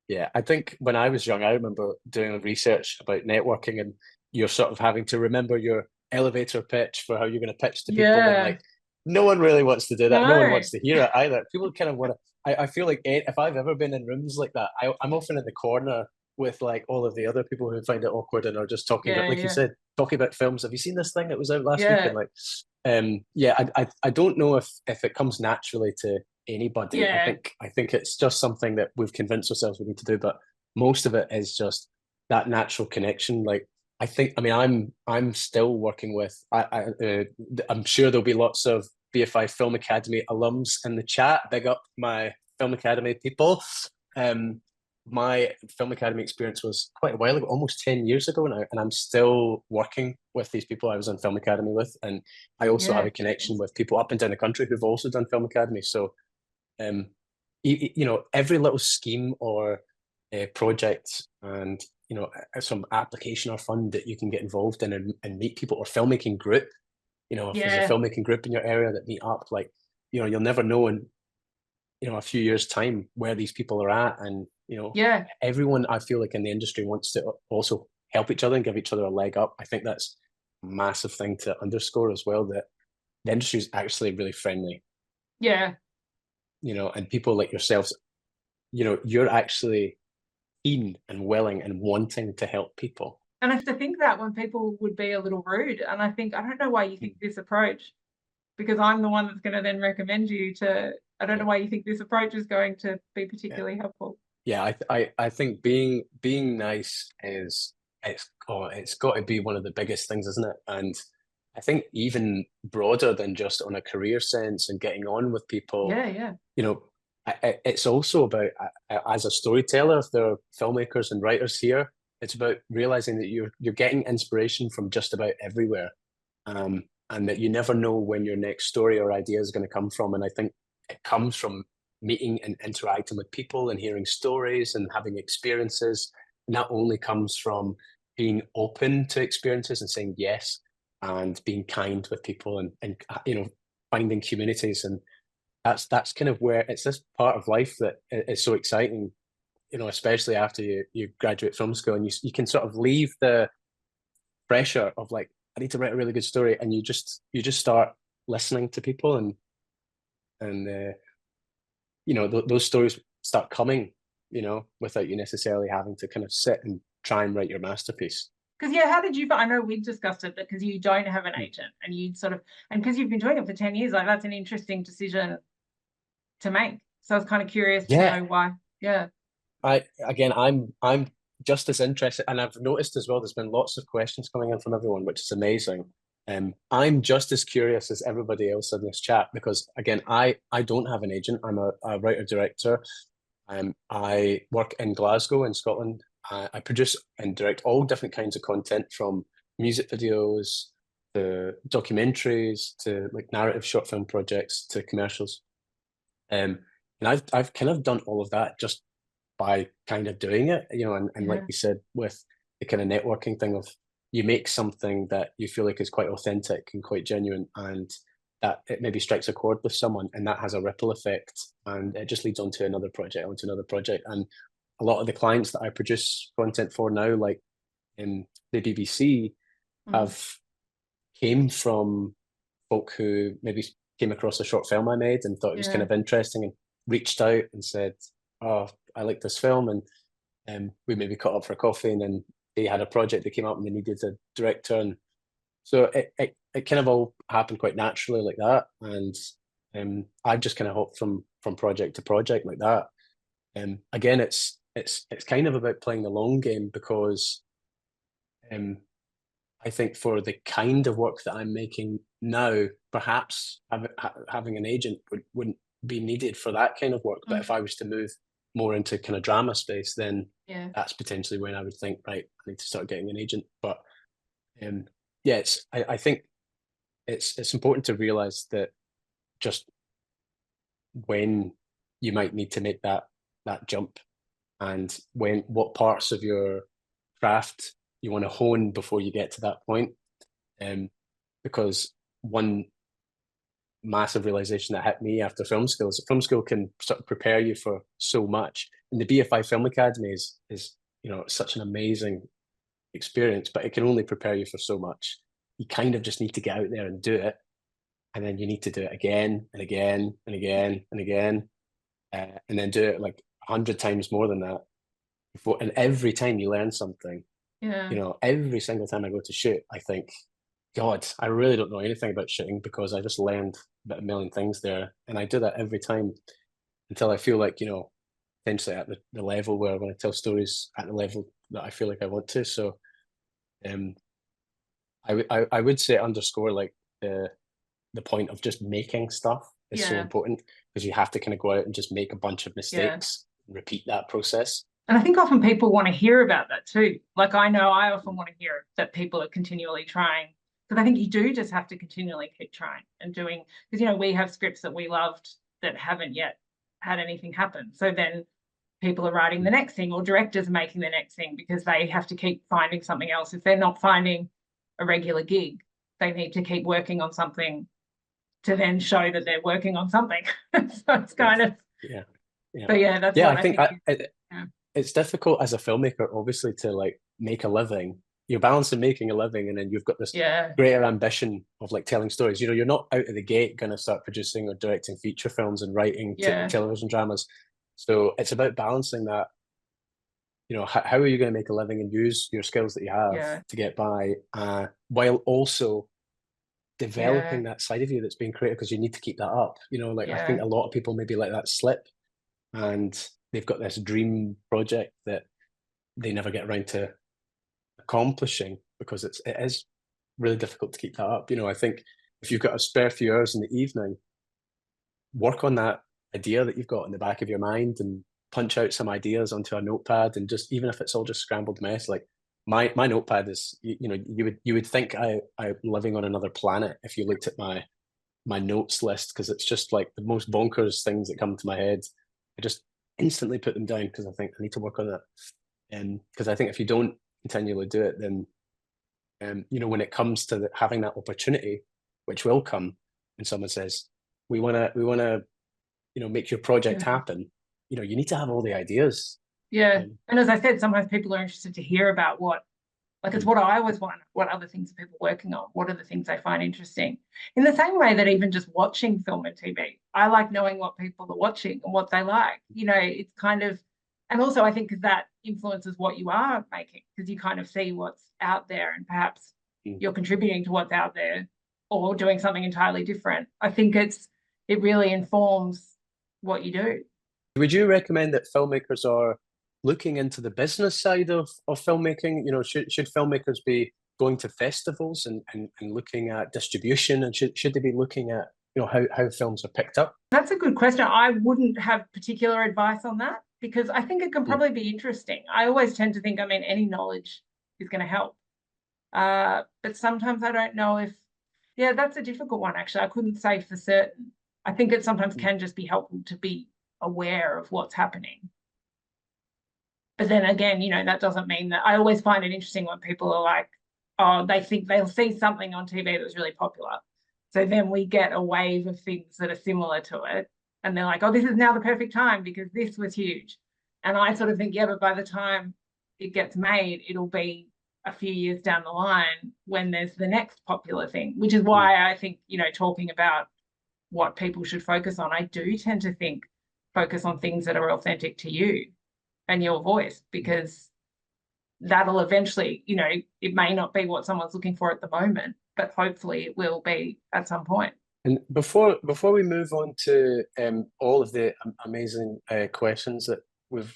Speaker 2: Yeah, I think when I was young, I remember doing research about networking, and you're sort of having to remember your elevator pitch for how you're going to pitch to people, and
Speaker 3: Yeah.
Speaker 2: like no one really wants to do that. No one
Speaker 3: No.
Speaker 2: wants to hear it either. People kind of want to. I feel like if I've ever been in rooms like that, I'm often in the corner with like all of the other people who find it awkward and are just talking about,
Speaker 3: Yeah.
Speaker 2: like you
Speaker 3: Yeah.
Speaker 2: said, talking about films. Have you seen this thing that was out last week?
Speaker 3: Yeah.
Speaker 2: And like, yeah, I don't know if it comes naturally to anybody.
Speaker 3: Yeah.
Speaker 2: I think it's just something that we've convinced ourselves we need to do, but most of it is just that natural connection. Like I mean, I'm still working with. I'm sure there'll be lots of BFI Film Academy alums in the chat. Big up my Film Academy people. My Film Academy experience was quite a while ago, almost 10 years ago now, and I'm still working with these people I was on Film Academy with, and I also have a connection with people up and down the country who've also done Film Academy. So, you know, every little scheme or project and, you know, some application or fund that you can get involved in and meet people, or filmmaking group, you know, if there's a filmmaking group in your area that meet up, like, you know, you'll never know in, you know, a few years' time where these people are at. And, you know, everyone I feel like in the industry wants to also help each other and give each other a leg up. I think that's a massive thing to underscore as well, that the industry is actually really friendly.
Speaker 3: Yeah.
Speaker 2: You know, and people like yourselves, you know, you're actually keen and willing and wanting to help people.
Speaker 3: And I have to think that when people would be a little rude, and I think, I don't know why you think this approach, because I'm the one that's going to then recommend you to, I don't know why you think this approach is going to be particularly helpful.
Speaker 2: Yeah, I think being nice is, it's got to be one of the biggest things, isn't it? And I think even broader than just on a career sense and getting on with people.
Speaker 3: Yeah.
Speaker 2: You know, it's also about, as a storyteller, if there are filmmakers and writers here, it's about realizing that you're getting inspiration from just about everywhere, and that you never know when your next story or idea is going to come from. And I think it comes from meeting and interacting with people and hearing stories and having experiences. And that only comes from being open to experiences and saying yes, and being kind with people, and you know, finding communities. And that's kind of where it's this part of life that is so exciting, you know, especially after you graduate from school, and you can sort of leave the pressure of like, I need to write a really good story, and you just start listening to people, and you know, those stories start coming, you know, without you necessarily having to kind of sit and try and write your masterpiece.
Speaker 3: Because how did you, I know we discussed it, because you don't have an agent, and you sort of, and because you've been doing it for 10 years, like that's an interesting decision to make. So I was kind of curious to know why.
Speaker 2: I'm just as interested, and I've noticed as well, there's been lots of questions coming in from everyone, which is amazing. I'm just as curious as everybody else in this chat, because again, I don't have an agent. I'm a writer director. I work in Glasgow in Scotland. I produce and direct all different kinds of content, from music videos to documentaries to like narrative short film projects to commercials. And I've kind of done all of that just by kind of doing it, you know, and like we said, with the kind of networking thing of, you make something that you feel like is quite authentic and quite genuine, and that it maybe strikes a chord with someone, and that has a ripple effect, and it just leads on to another project, And a lot of the clients that I produce content for now, like in the BBC, have came from folk who maybe came across a short film I made and thought it was kind of interesting and reached out and said, oh, I like this film, and we maybe caught up for coffee, and then they had a project that came up and they needed a director, and so it kind of all happened quite naturally like that. And I've just kind of hopped from project to project like that. Again, it's kind of about playing the long game, because I think for the kind of work that I'm making now, perhaps having an agent wouldn't be needed for that kind of work. But if I was to move more into kind of drama space, then that's potentially when I would think, right, I need to start getting an agent. But yeah, I think it's important to realize that just when you might need to make that jump, and what parts of your craft you want to hone before you get to that point. Because one massive realization that hit me after film school is that film school can sort of prepare you for so much. And the BFI Film Academy is such an amazing experience, but it can only prepare you for so much. You kind of just need to get out there and do it, and then you need to do it again and again and again and again, and then do it like 100 times more than that before. And every time you learn something. Every single time I go to shoot, I think, God, I really don't know anything about shooting, because I just learned about a million things there. And I do that every time until I feel like, potentially at the level where I want to tell stories at the level that I feel like I want to. So I would say underscore like the point of just making stuff is so important, because you have to kind of go out and just make a bunch of mistakes, repeat that process.
Speaker 3: And I think often people want to hear about that too. Like, I know I often want to hear that people are continually trying, because I think you do just have to continually keep trying and doing, because, we have scripts that we loved that haven't yet had anything happen. So then people are writing the next thing, or directors are making the next thing, because they have to keep finding something else. If they're not finding a regular gig, they need to keep working on something to then show that they're working on something. So it's kind of, So that's what I think.
Speaker 2: It's difficult as a filmmaker, obviously, to like make a living. You're balancing making a living, and then you've got this greater ambition of like telling stories. You're not out of the gate going to start producing or directing feature films and writing television dramas. So it's about balancing that. How are you going to make a living and use your skills that you have to get by, while also developing that side of you that's being creative, because you need to keep that up. I think a lot of people maybe let that slip, and they've got this dream project that they never get around to accomplishing, because it is really difficult to keep that up. I think if you've got a spare few hours in the evening, work on that idea that you've got in the back of your mind, and punch out some ideas onto a notepad, and just, even if it's all just scrambled mess, like my notepad is, you would think I'm living on another planet if you looked at my notes list, because it's just like the most bonkers things that come to my head. I just instantly put them down, because I think I need to work on that. And because I think if you don't continually do it, then when it comes to having that opportunity, which will come, and someone says, we want to make your project happen, you need to have all the ideas.
Speaker 3: And as I said, sometimes people are interested to hear about it's what I always want. What other things are people working on? What are the things they find interesting? In the same way that even just watching film and TV, I like knowing what people are watching and what they like. It's kind of, and also I think that influences what you are making, because you kind of see what's out there, and perhaps you're contributing to what's out there, or doing something entirely different. I think it really informs what you do.
Speaker 2: Would you recommend that filmmakers are looking into the business side of filmmaking? Should filmmakers be going to festivals and looking at distribution, and should they be looking at how films are picked up?
Speaker 3: That's a good question. I wouldn't have particular advice on that, because I think it can probably be interesting. I always tend to think, any knowledge is going to help, but sometimes I don't know if that's a difficult one, actually. I couldn't say for certain. I think it sometimes can just be helpful to be aware of what's happening. But then again, that doesn't mean that. I always find it interesting when people are like, they think they'll see something on TV that's really popular. So then we get a wave of things that are similar to it. And they're like, this is now the perfect time because this was huge. And I sort of think, but by the time it gets made, it'll be a few years down the line when there's the next popular thing, which is why I think, you know, talking about what people should focus on, I do tend to think focus on things that are authentic to you and your voice, because that'll eventually, you know, it may not be what someone's looking for at the moment, but hopefully it will be at some point.
Speaker 2: And before we move on to all of the amazing questions that we've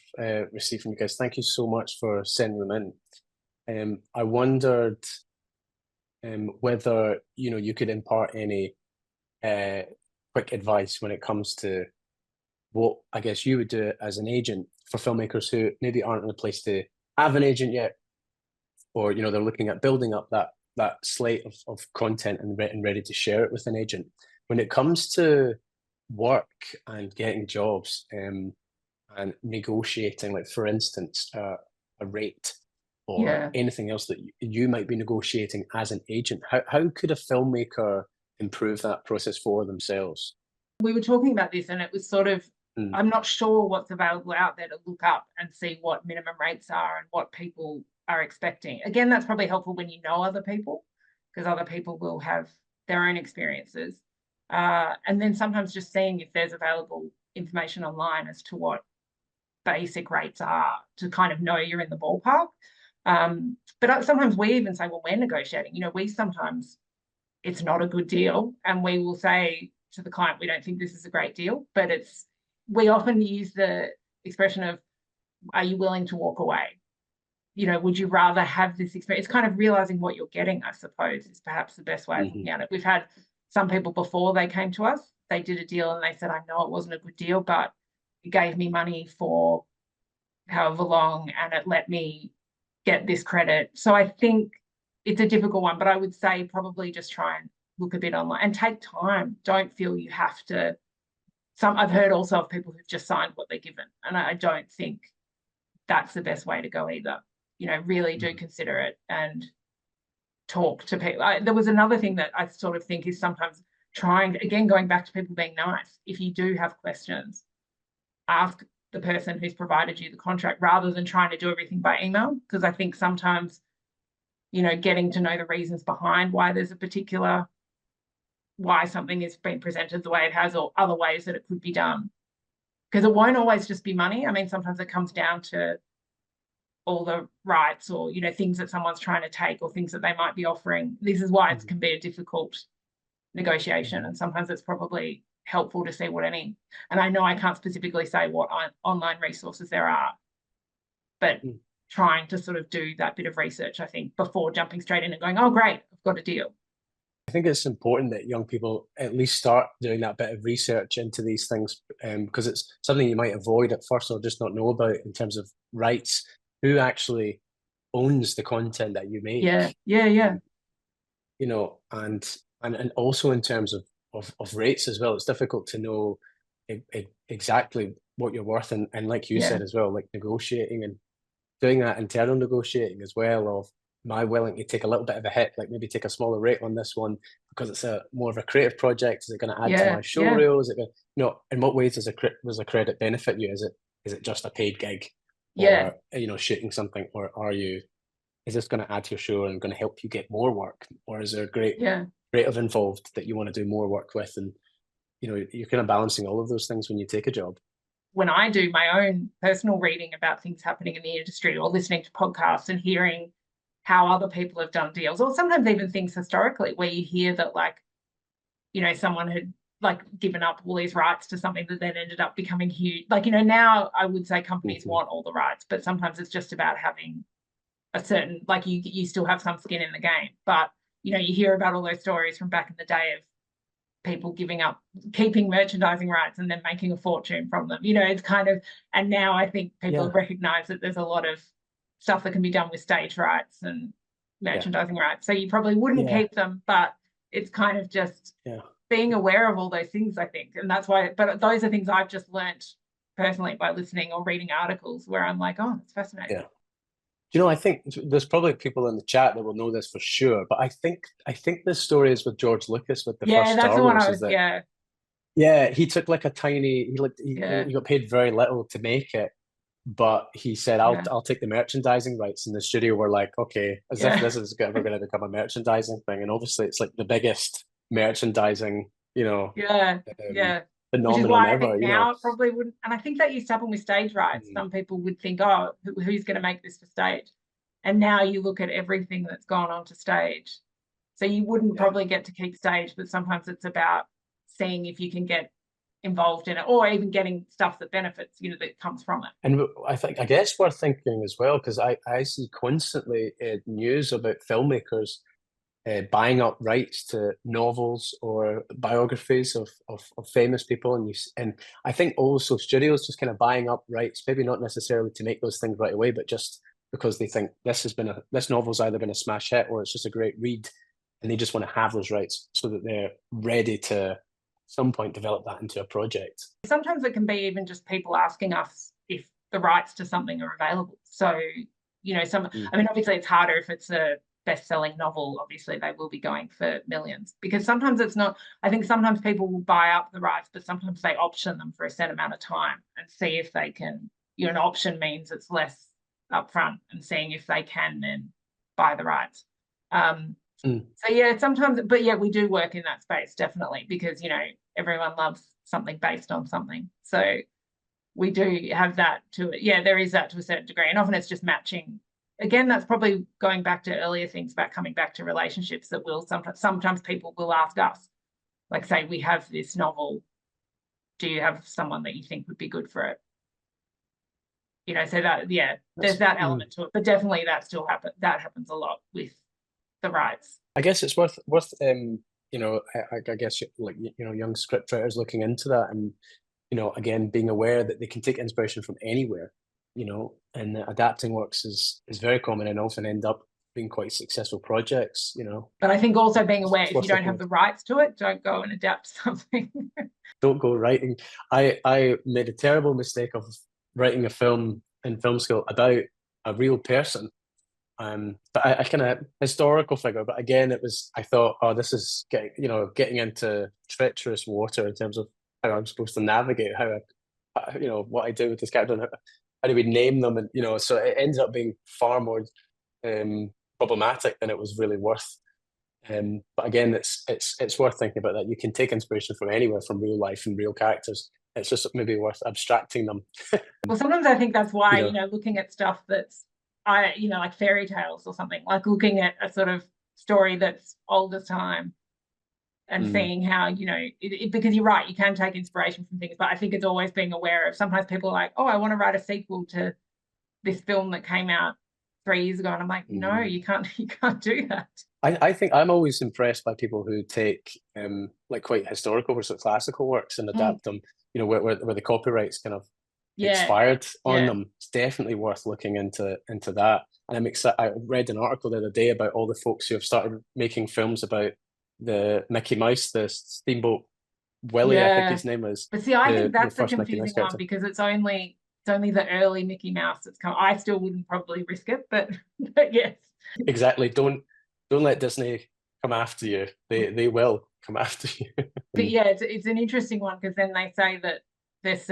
Speaker 2: received from you guys, thank you so much for sending them in. I wondered whether, you know, you could impart any quick advice when it comes to what I guess you would do as an agent for filmmakers who maybe aren't in a place to have an agent yet, or, you know, they're looking at building up that slate of content and ready to share it with an agent. When it comes to work and getting jobs and negotiating, like for instance, a rate or anything else that you might be negotiating as an agent, how could a filmmaker improve that process for themselves?
Speaker 3: We were talking about this, and it was sort of, I'm not sure what's available out there to look up and see what minimum rates are and what people are expecting. Again, that's probably helpful when you know other people, because other people will have their own experiences. And then sometimes just seeing if there's available information online as to what basic rates are to kind of know you're in the ballpark. But sometimes we even say, well, we're negotiating, you know, sometimes it's not a good deal, and we will say to the client, we don't think this is a great deal, but we often use the expression of, are you willing to walk away? You know, would you rather have this experience? It's kind of realizing what you're getting, I suppose, is perhaps the best way of looking at it. We've had some people before they came to us, they did a deal and they said, I know it wasn't a good deal, but it gave me money for however long and it let me get this credit. So I think it's a difficult one, but I would say probably just try and look a bit online and take time. Don't feel you have to. I've heard also of people who've just signed what they're given, and I don't think that's the best way to go either. You know, really do consider it and talk to people. There was another thing that I sort of think is sometimes going back to people being nice. If you do have questions, ask the person who's provided you the contract rather than trying to do everything by email, because I think sometimes, you know, getting to know the reasons behind why something is being presented the way it has, or other ways that it could be done, because it won't always just be money. I mean, sometimes it comes down to all the rights, or, you know, things that someone's trying to take, or things that they might be offering. This is why it can be a difficult negotiation, and sometimes it's probably helpful to see what any, and I know I can't specifically say what online resources there are, but trying to sort of do that bit of research, I think, before jumping straight in and going, oh, great, I've got a deal.
Speaker 2: I think it's important that young people at least start doing that bit of research into these things, because it's something you might avoid at first or just not know about in terms of rights. Who actually owns the content that you make?
Speaker 3: Yeah.
Speaker 2: You know, and also in terms of rates as well, it's difficult to know exactly what you're worth, and like you said as well, like negotiating and doing that internal negotiating as well of, am I willing to take a little bit of a hit, like maybe take a smaller rate on this one because it's more of a creative project? Is it going to add to my show reel? Is it going, you know, in what ways does a credit benefit you? Is it just a paid gig? Or, you know, shooting something, or is this going to add to your show and going to help you get more work? Or is there a great creative involved that you want to do more work with? And, you know, you're kind of balancing all of those things when you take a job.
Speaker 3: When I do my own personal reading about things happening in the industry, or listening to podcasts and hearing how other people have done deals, or sometimes even things historically where you hear that, like, you know, someone had like given up all these rights to something that then ended up becoming huge. Like, you know, now I would say companies want all the rights, but sometimes it's just about having a certain, like, you still have some skin in the game. But, you know, you hear about all those stories from back in the day of people keeping merchandising rights and then making a fortune from them. You know, it's kind of, and now I think people recognize that there's a lot of stuff that can be done with stage rights and merchandising rights. So you probably wouldn't keep them, but it's kind of just being aware of all those things, I think. And that's why, but those are things I've just learnt personally by listening or reading articles where I'm like, oh, it's fascinating.
Speaker 2: Yeah. You know, I think there's probably people in the chat that will know this for sure, but I think this story is with George Lucas with the first Star Wars. Yeah, he took like a tiny, he got paid very little to make it, but he said, I'll take the merchandising rights, and the studio were like, okay, as if this is ever going to become a merchandising thing. And obviously it's like the biggest merchandising,
Speaker 3: Which is
Speaker 2: phenomenon
Speaker 3: why I
Speaker 2: ever,
Speaker 3: think now it probably wouldn't. And I think that used to happen with stage rights. Some people would think, oh, who's going to make this for stage? And now you look at everything that's gone on to stage. So you wouldn't probably get to keep stage, but sometimes it's about seeing if you can get involved in it, or even getting stuff that benefits, that comes from it.
Speaker 2: And I guess we're thinking as well, because I see constantly news about filmmakers buying up rights to novels or biographies of famous people, and I think also studios just kind of buying up rights, maybe not necessarily to make those things right away, but just because they think this novel's either been a smash hit or it's just a great read, and they just want to have those rights so that they're ready to at some point develop that into a project.
Speaker 3: Sometimes it can be even just people asking us if the rights to something are available. So, I mean, obviously it's harder if it's a best-selling novel. Obviously they will be going for millions, because sometimes it's not. I think sometimes people will buy up the rights, but sometimes they option them for a set amount of time and see if they can. An option means it's less upfront, and seeing if they can then buy the rights. So sometimes, but we do work in that space, definitely, because everyone loves something based on something. So we do have that to it. Yeah, there is that to a certain degree, and often it's just matching. Again, that's probably going back to earlier things about coming back to relationships that will sometimes people will ask us, like, say, we have this novel, do you have someone that you think would be good for it? So that, there's that element to it, but definitely that still happens. That happens a lot with the rights.
Speaker 2: I guess it's worth I guess like young scriptwriters looking into that, and again being aware that they can take inspiration from anywhere, and adapting works is very common and often end up being quite successful projects,
Speaker 3: But I think also being aware, if you don't have the rights to it, don't go and adapt something.
Speaker 2: Don't go writing. I made a terrible mistake of writing a film in film school about a real person. But I kind of historical figure, but again, I thought, oh, this is getting into treacherous water in terms of how I'm supposed to navigate what I do with this character, and how do we name them, and so it ended up being far more problematic than it was really worth. But again, it's worth thinking about that. You can take inspiration from anywhere, from real life and real characters. It's just maybe worth abstracting them.
Speaker 3: Well, sometimes I think that's why looking at stuff that's like fairy tales or something, like looking at a sort of story that's older time and seeing how, because you're right, you can take inspiration from things, but I think it's always being aware of, sometimes people are like, oh, I want to write a sequel to this film that came out 3 years ago. And I'm like, no, you can't do that.
Speaker 2: I think I'm always impressed by people who take like quite historical or classical works and adapt them, where the copyright's kind of expired on them. It's definitely worth looking into that. And I'm excited. I read an article the other day about all the folks who have started making films about the Mickey Mouse, the Steamboat Willie, I think his name is.
Speaker 3: But see, I think that's the confusing one, because it's only the early Mickey Mouse that's come. I still wouldn't probably risk it, but yes.
Speaker 2: Exactly. Don't let Disney come after you. They will come after you.
Speaker 3: But it's an interesting one, because then they say that there's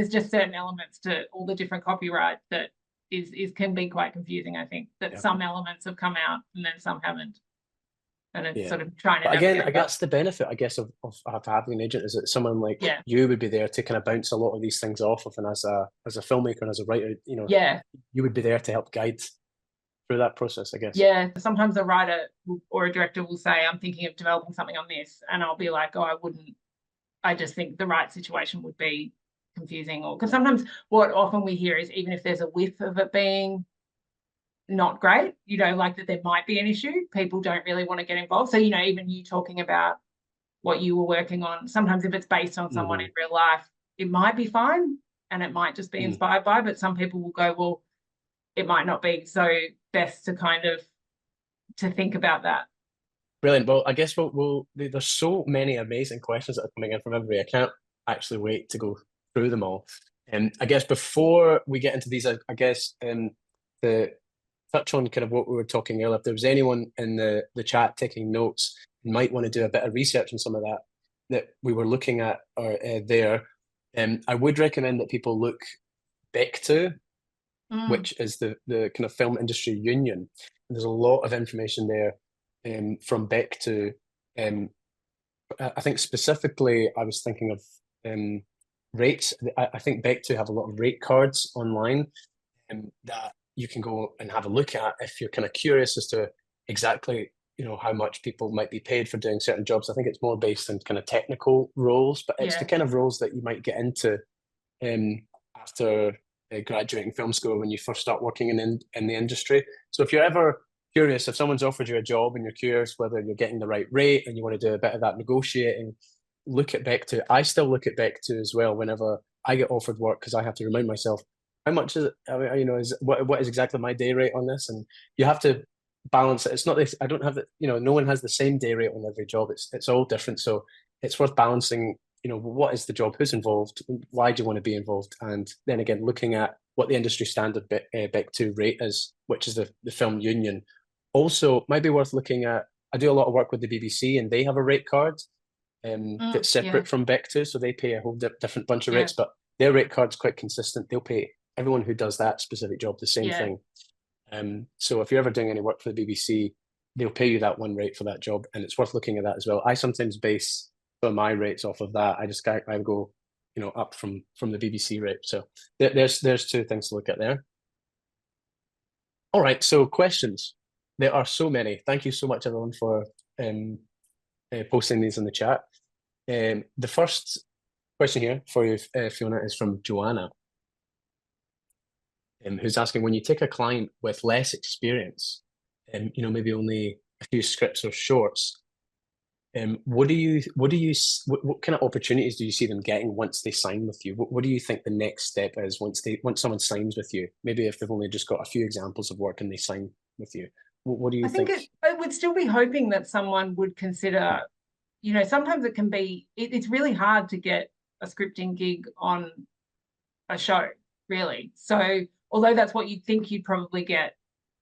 Speaker 3: just certain elements to all the different copyright that can be quite confusing. I think that some elements have come out and then some haven't, and it's sort of trying to.
Speaker 2: But again, that's the benefit, I guess, of having an agent, is that someone like you would be there to kind of bounce a lot of these things off of, and as a filmmaker and as a writer, you would be there to help guide through that process, I guess.
Speaker 3: Yeah, sometimes a writer or a director will say, I'm thinking of developing something on this, and I'll be like, oh, I wouldn't. I just think the right situation would be confusing, or because sometimes what often we hear is, even if there's a whiff of it being not great, like that there might be an issue, people don't really want to get involved. So, even you talking about what you were working on, sometimes if it's based on someone in real life, it might be fine and it might just be inspired by, but some people will go, well, it might not be, so best to kind of to think about that.
Speaker 2: Brilliant. Well, I guess there's so many amazing questions that are coming in from everybody. I can't actually wait to go through them all. And I guess before we get into these, I guess to touch on kind of what we were talking earlier, if there was anyone in the chat taking notes and might want to do a bit of research on some of that we were looking at there, I would recommend that people look BEC2,
Speaker 3: Mm.
Speaker 2: which is the kind of film industry union. And there's a lot of information there from BEC2. I think specifically, I was thinking of rates. I think BEC2 have a lot of rate cards online that you can go and have a look at if you're kind of curious as to exactly, how much people might be paid for doing certain jobs. I think it's more based on kind of technical roles, but it's the kind of roles that you might get into after graduating film school when you first start working in the industry. So if you're ever curious, if someone's offered you a job and you're curious whether you're getting the right rate and you want to do a bit of that negotiating, look at BEC2. I still look at BEC2 as well whenever I get offered work, because I have to remind myself, how much is it? What is exactly my day rate on this? And you have to balance it. It's not this. I don't have it. No one has the same day rate on every job. It's all different. So it's worth balancing. What is the job? Who's involved? Why do you want to be involved? And then again, looking at what the industry standard BEC2 rate is, which is the film union. Also, might be worth looking at. I do a lot of work with the BBC, and they have a rate card that's separate from BEC2, so they pay a whole different bunch of rates, but their rate card's quite consistent. They'll pay everyone who does that specific job the same thing. So if you're ever doing any work for the BBC, they'll pay you that one rate for that job, and it's worth looking at that as well. I sometimes base some of my rates off of that. I go, up from the BBC rate. So there's two things to look at there. All right, so questions. There are so many. Thank you so much, everyone, for posting these in the chat. The first question here for you, Fiona, is from Joanna, who's asking, when you take a client with less experience, maybe only a few scripts or shorts, what kind of opportunities do you see them getting once they sign with you? What do you think the next step is once someone signs with you? Maybe if they've only just got a few examples of work and they sign with you. What do you think?
Speaker 3: I think I would still be hoping that someone would consider, sometimes it can be, it's really hard to get a scripting gig on a show, really. So although that's what you'd think you'd probably get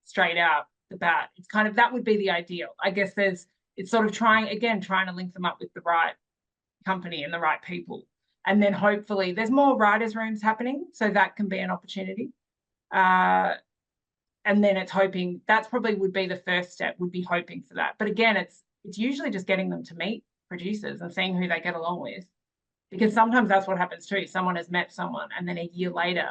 Speaker 3: straight out the bat, it's kind of, that would be the ideal. I guess it's sort of trying to link them up with the right company and the right people. And then hopefully there's more writers' rooms happening, so that can be an opportunity. And then it's hoping, that's probably would be the first step, would be hoping for that. But again, it's usually just getting them to meet producers and seeing who they get along with. Because sometimes that's what happens too. Someone has met someone and then a year later,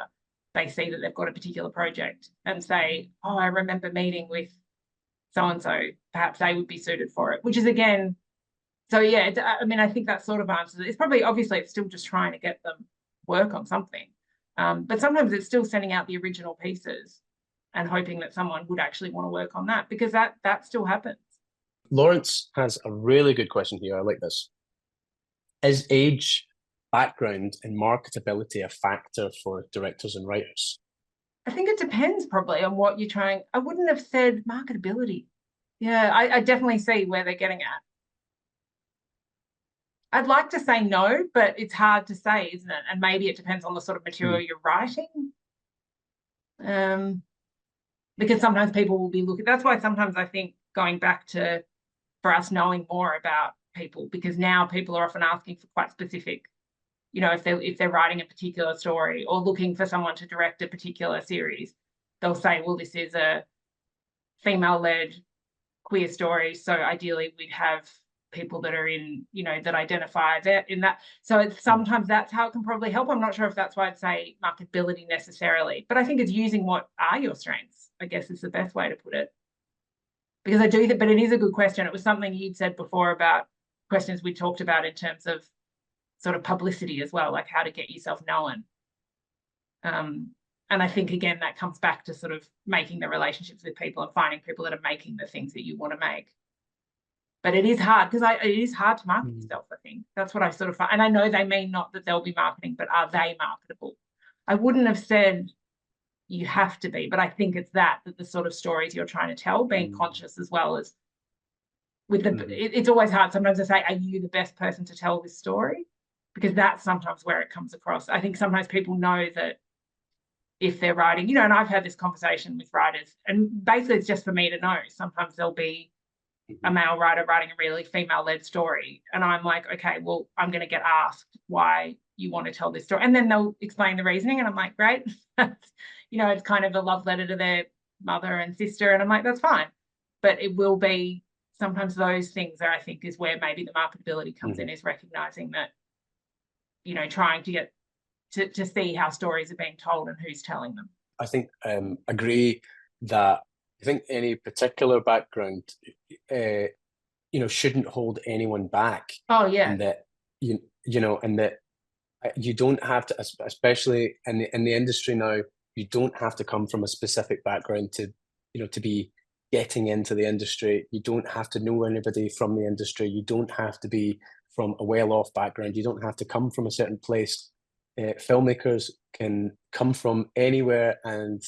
Speaker 3: they see that they've got a particular project and say, oh, I remember meeting with so-and-so, perhaps they would be suited for it, which is again, so yeah, I think that sort of answers it. It's probably, obviously, it's still just trying to get them work on something. But sometimes it's still sending out the original pieces and hoping that someone would actually want to work on that, because that still happens.
Speaker 2: Lawrence has a really good question here. I like this. Is age, background, and marketability a factor for directors and writers?
Speaker 3: I think it depends probably on what you're trying. I wouldn't have said marketability. Yeah, I definitely see where they're getting at. I'd like to say no, but it's hard to say, isn't it? And maybe it depends on the sort of material you're writing. Because sometimes people will be looking. That's why sometimes I think going back to, for us knowing more about people, because now people are often asking for quite specific, if they're writing a particular story or looking for someone to direct a particular series, they'll say, well, this is a female-led queer story, so ideally we'd have people that are in, that identify that in that. So it's sometimes that's how it can probably help. I'm not sure if that's why I'd say marketability necessarily, but I think it's using what are your strengths, I guess is the best way to put it. Because I do think, but it is a good question. It was something you'd said before about questions we talked about in terms of sort of publicity as well, like how to get yourself known. And I think, again, that comes back to sort of making the relationships with people and finding people that are making the things that you want to make. But it is hard, because it is hard to market yourself, I think. That's what I sort of find. And I know they mean not that they'll be marketing, but are they marketable? I wouldn't have said you have to be, but I think it's that the sort of stories you're trying to tell, being conscious as well as with the, it's always hard. Sometimes I say, are you the best person to tell this story? Because that's sometimes where it comes across. I think sometimes people know that if they're writing, and I've had this conversation with writers, and basically it's just for me to know. Sometimes there'll be a male writer writing a really female-led story, and I'm like, okay, well, I'm going to get asked why you want to tell this story, and then they'll explain the reasoning, and I'm like, great. You know, it's kind of a love letter to their mother and sister, and I'm like, that's fine. But it will be sometimes those things that I think is where maybe the marketability comes in, is recognizing that, you know, trying to get to see how stories are being told and who's telling them.
Speaker 2: I think agree that I think any particular background, you know, shouldn't hold anyone back.
Speaker 3: Oh yeah.
Speaker 2: And that you know, and that you don't have to, especially in the industry now, you don't have to come from a specific background to, you know, to be getting into the industry. You don't have to know anybody from the industry. You don't have to be from a well-off background. You don't have to come from a certain place. Filmmakers can come from anywhere, and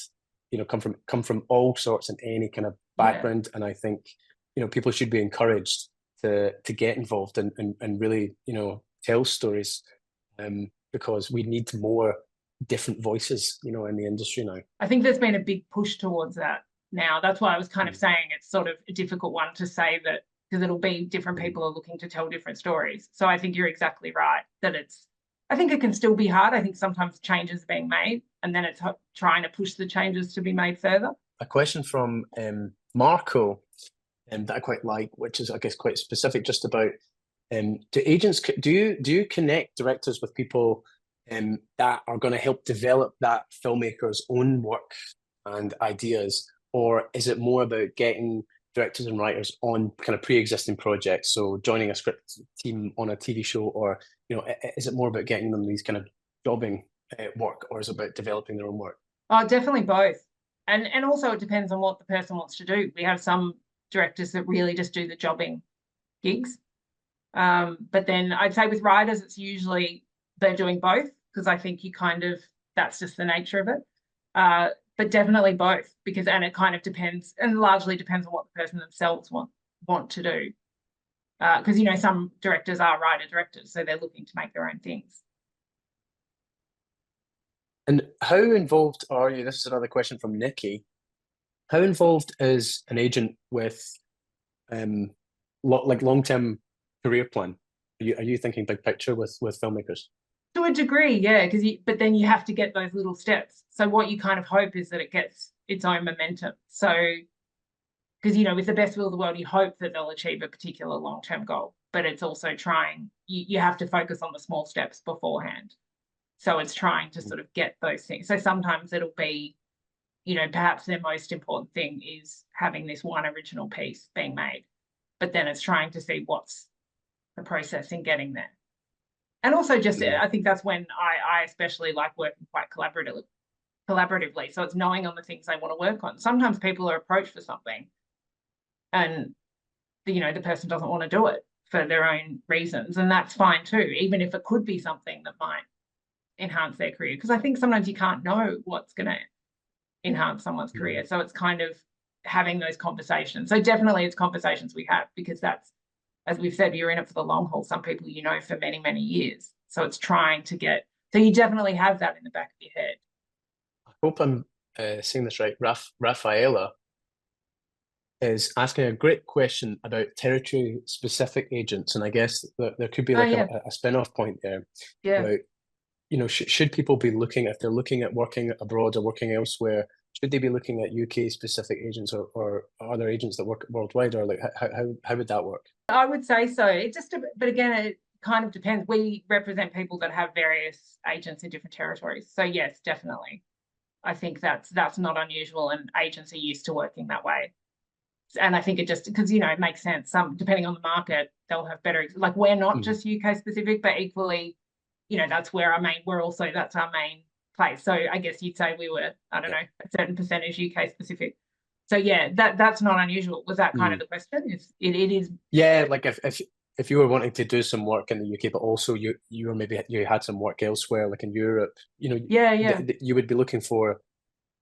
Speaker 2: you know, come from all sorts and any kind of background. And I think, you know, people should be encouraged to get involved and really, you know, tell stories, because we need more different voices, you know, in the industry now.
Speaker 3: I think there's been a big push towards that now. That's why I was kind of saying it's sort of a difficult one to say, that because it'll be different people are looking to tell different stories. So I think you're exactly right that I think it can still be hard. I think sometimes changes are being made, and then it's trying to push the changes to be made further.
Speaker 2: A question from Marco that I quite like, which is, I guess, quite specific, just about do agents, do you connect directors with people that are going to help develop that filmmaker's own work and ideas, or is it more about getting directors and writers on kind of pre-existing projects, so joining a script team on a TV show, or, you know, is it more about getting them these kind of jobbing work, or is it about developing their own work?
Speaker 3: Oh, definitely both. And also it depends on what the person wants to do. We have some directors that really just do the jobbing gigs. But then I'd say with writers, it's usually they're doing both, because I think that's just the nature of it. But definitely both, and it kind of depends, and largely depends on what the person themselves want to do. Because, you know, some directors are writer-directors, so they're looking to make their own things.
Speaker 2: And how involved are you? This is another question from Nikki. How involved is an agent with like long-term career plan? Are you thinking big picture with filmmakers?
Speaker 3: To a degree, yeah, but then you have to get those little steps. So what you kind of hope is that it gets its own momentum. So, because, you know, with the best will of the world, you hope that they'll achieve a particular long-term goal, but it's also trying, you have to focus on the small steps beforehand. So it's trying to sort of get those things. So sometimes it'll be, you know, perhaps their most important thing is having this one original piece being made, but then it's trying to see what's the process in getting there. And also just, I think that's when I especially like working quite collaboratively. So it's knowing on the things they want to work on. Sometimes people are approached for something and, you know, the person doesn't want to do it for their own reasons. And that's fine too, even if it could be something that might enhance their career. Because I think sometimes you can't know what's going to enhance someone's career. So it's kind of having those conversations. So definitely it's conversations we have, because that's, as we've said, you're in it for the long haul. Some people, you know, for many, many years. So it's trying to get, so you definitely have that in the back of your head.
Speaker 2: I hope I'm saying this right. Rafaela is asking a great question about territory-specific agents. And I guess that there could be like a spin-off point there.
Speaker 3: Yeah.
Speaker 2: About, you know, should people be looking, if they're looking at working abroad or working elsewhere, should they be looking at UK-specific agents or other agents that work worldwide, or like how would that work?
Speaker 3: I would say so. But again, it kind of depends. We represent people that have various agents in different territories. So yes, definitely. I think that's not unusual, and agents are used to working that way. And I think it just, because, you know, it makes sense. Depending on the market, they'll have better, like we're not just UK specific, but equally, you know, that's our main place. So I guess you'd say we were, I don't know, a certain percentage UK specific. So yeah, that's not unusual. Was that kind of the question? It is.
Speaker 2: Yeah, like if you were wanting to do some work in the UK, but also you were maybe you had some work elsewhere, like in Europe, you know, you would be looking for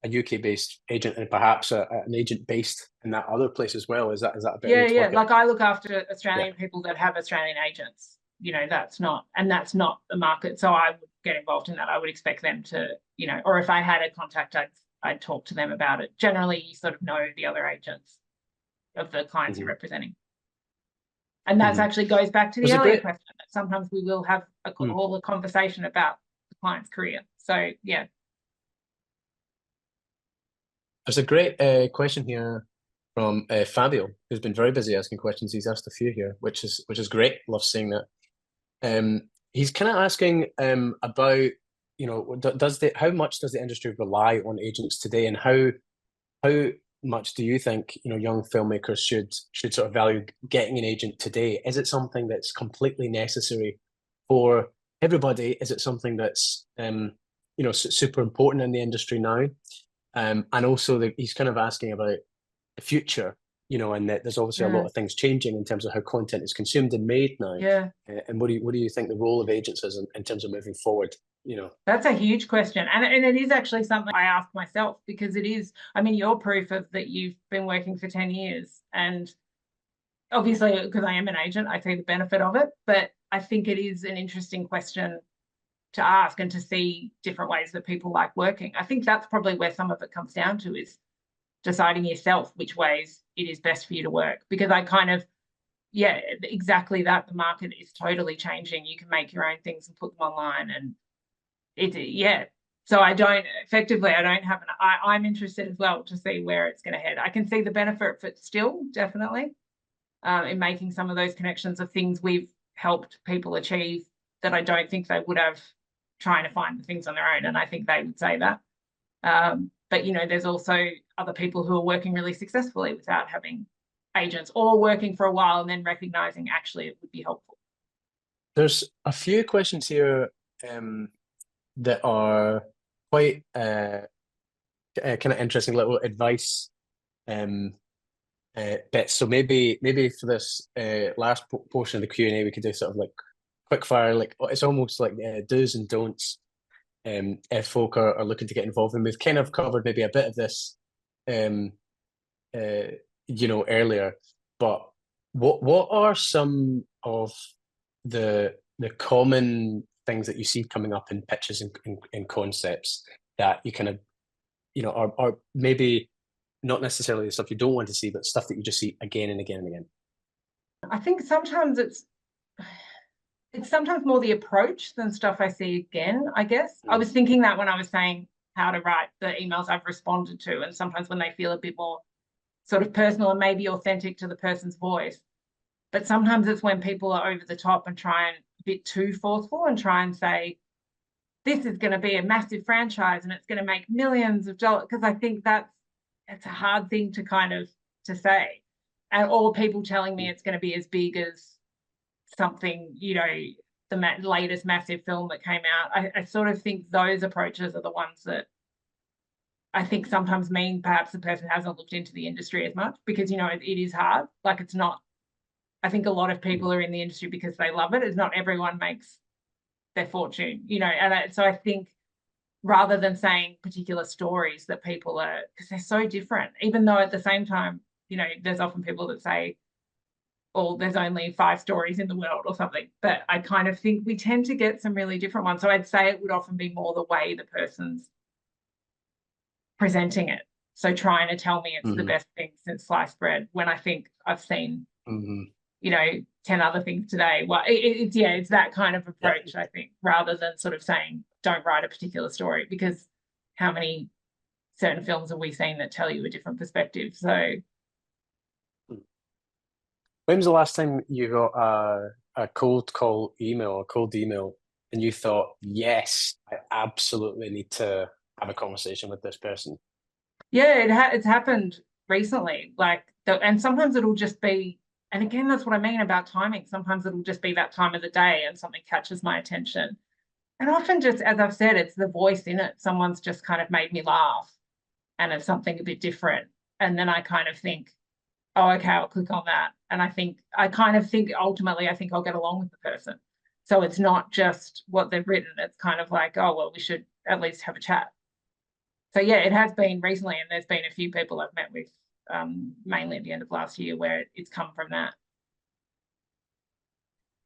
Speaker 2: a UK-based agent, and perhaps an agent based in that other place as well. Is that a better way to work it?
Speaker 3: Like I look after Australian people that have Australian agents. You know, that's not the market. So I would get involved in that. I would expect them to, you know, or if I had a contact, I'd talk to them about it. Generally, you sort of know the other agents of the clients you're representing. And that's actually goes back to the
Speaker 2: Was it
Speaker 3: earlier
Speaker 2: great?
Speaker 3: question, that sometimes we will have a call, a conversation about the client's career. So yeah.
Speaker 2: There's a great question here from Fabio, who's been very busy asking questions. He's asked a few here, which is great. Love seeing that. He's kind of asking about, you know, how much does the industry rely on agents today, and how much do you think, you know, young filmmakers should sort of value getting an agent today? Is it something that's completely necessary for everybody? Is it something that's you know, super important in the industry now? And also he's kind of asking about the future, you know, and that there's obviously a lot of things changing in terms of how content is consumed and made now.
Speaker 3: Yeah.
Speaker 2: And what do you think the role of agents is in terms of moving forward? You know,
Speaker 3: that's a huge question, and it is actually something I ask myself, because it is. I mean, you're proof of that. You've been working for 10 years, and obviously, because I am an agent, I see the benefit of it. But I think it is an interesting question to ask, and to see different ways that people like working. I think that's probably where some of it comes down to, is deciding yourself which ways it is best for you to work. Because I kind of, yeah, exactly that. The market is totally changing. You can make your own things and put them online, and yeah. So I don't have I'm interested as well to see where it's going to head. I can see the benefit of it still, definitely, in making some of those connections of things we've helped people achieve that I don't think they would have trying to find the things on their own. And I think they would say that. But, you know, there's also other people who are working really successfully without having agents, or working for a while and then recognizing actually it would be helpful.
Speaker 2: There's a few questions here that are quite kind of interesting little advice bits. So maybe for this last portion of the Q&A, we could do sort of like quick fire, like it's almost like do's and don'ts if folk are looking to get involved. And we've kind of covered maybe a bit of this you know, earlier, but what are some of the common things that you see coming up in pitches and concepts that you kind of, you know, are maybe not necessarily the stuff you don't want to see, but stuff that you just see again and again and again?
Speaker 3: I think sometimes it's sometimes more the approach than stuff I see again, I guess. I was thinking that when I was saying how to write the emails I've responded to, and sometimes when they feel a bit more sort of personal and maybe authentic to the person's voice. But sometimes it's when people are over the top and try and a bit too forceful and try and say, this is going to be a massive franchise and it's going to make millions of dollars. Because I think that's a hard thing to kind of to say. And all people telling me it's going to be as big as something, you know, the latest massive film that came out. I sort of think those approaches are the ones that I think sometimes mean perhaps the person hasn't looked into the industry as much, because, you know, it is hard. Like, it's not, I think a lot of people are in the industry because they love it. It's not everyone makes their fortune, you know. And so I think rather than saying particular stories that people are, because they're so different, even though at the same time, you know, there's often people that say, oh, there's only 5 stories in the world or something. But I kind of think we tend to get some really different ones. So I'd say it would often be more the way the person's presenting it. So trying to tell me it's the best thing since sliced bread, when I think I've seen, you know, 10 other things today. Well, it's that kind of approach, I think, rather than sort of saying, don't write a particular story, because how many certain films have we seen that tell you a different perspective? So
Speaker 2: when was the last time you got a cold email, and you thought, yes, I absolutely need to have a conversation with this person?
Speaker 3: Yeah, it's happened recently. Like, and sometimes it'll just be, and again, that's what I mean about timing. Sometimes it'll just be that time of the day and something catches my attention. And often, just as I've said, it's the voice in it. Someone's just kind of made me laugh, and it's something a bit different. And then I kind of think, oh, okay, I'll click on that. And I kind of think ultimately, I think I'll get along with the person. So it's not just what they've written. It's kind of like, oh, well, we should at least have a chat. So yeah, it has been recently, and there's been a few people I've met with, mainly at the end of last year, where it's come from that.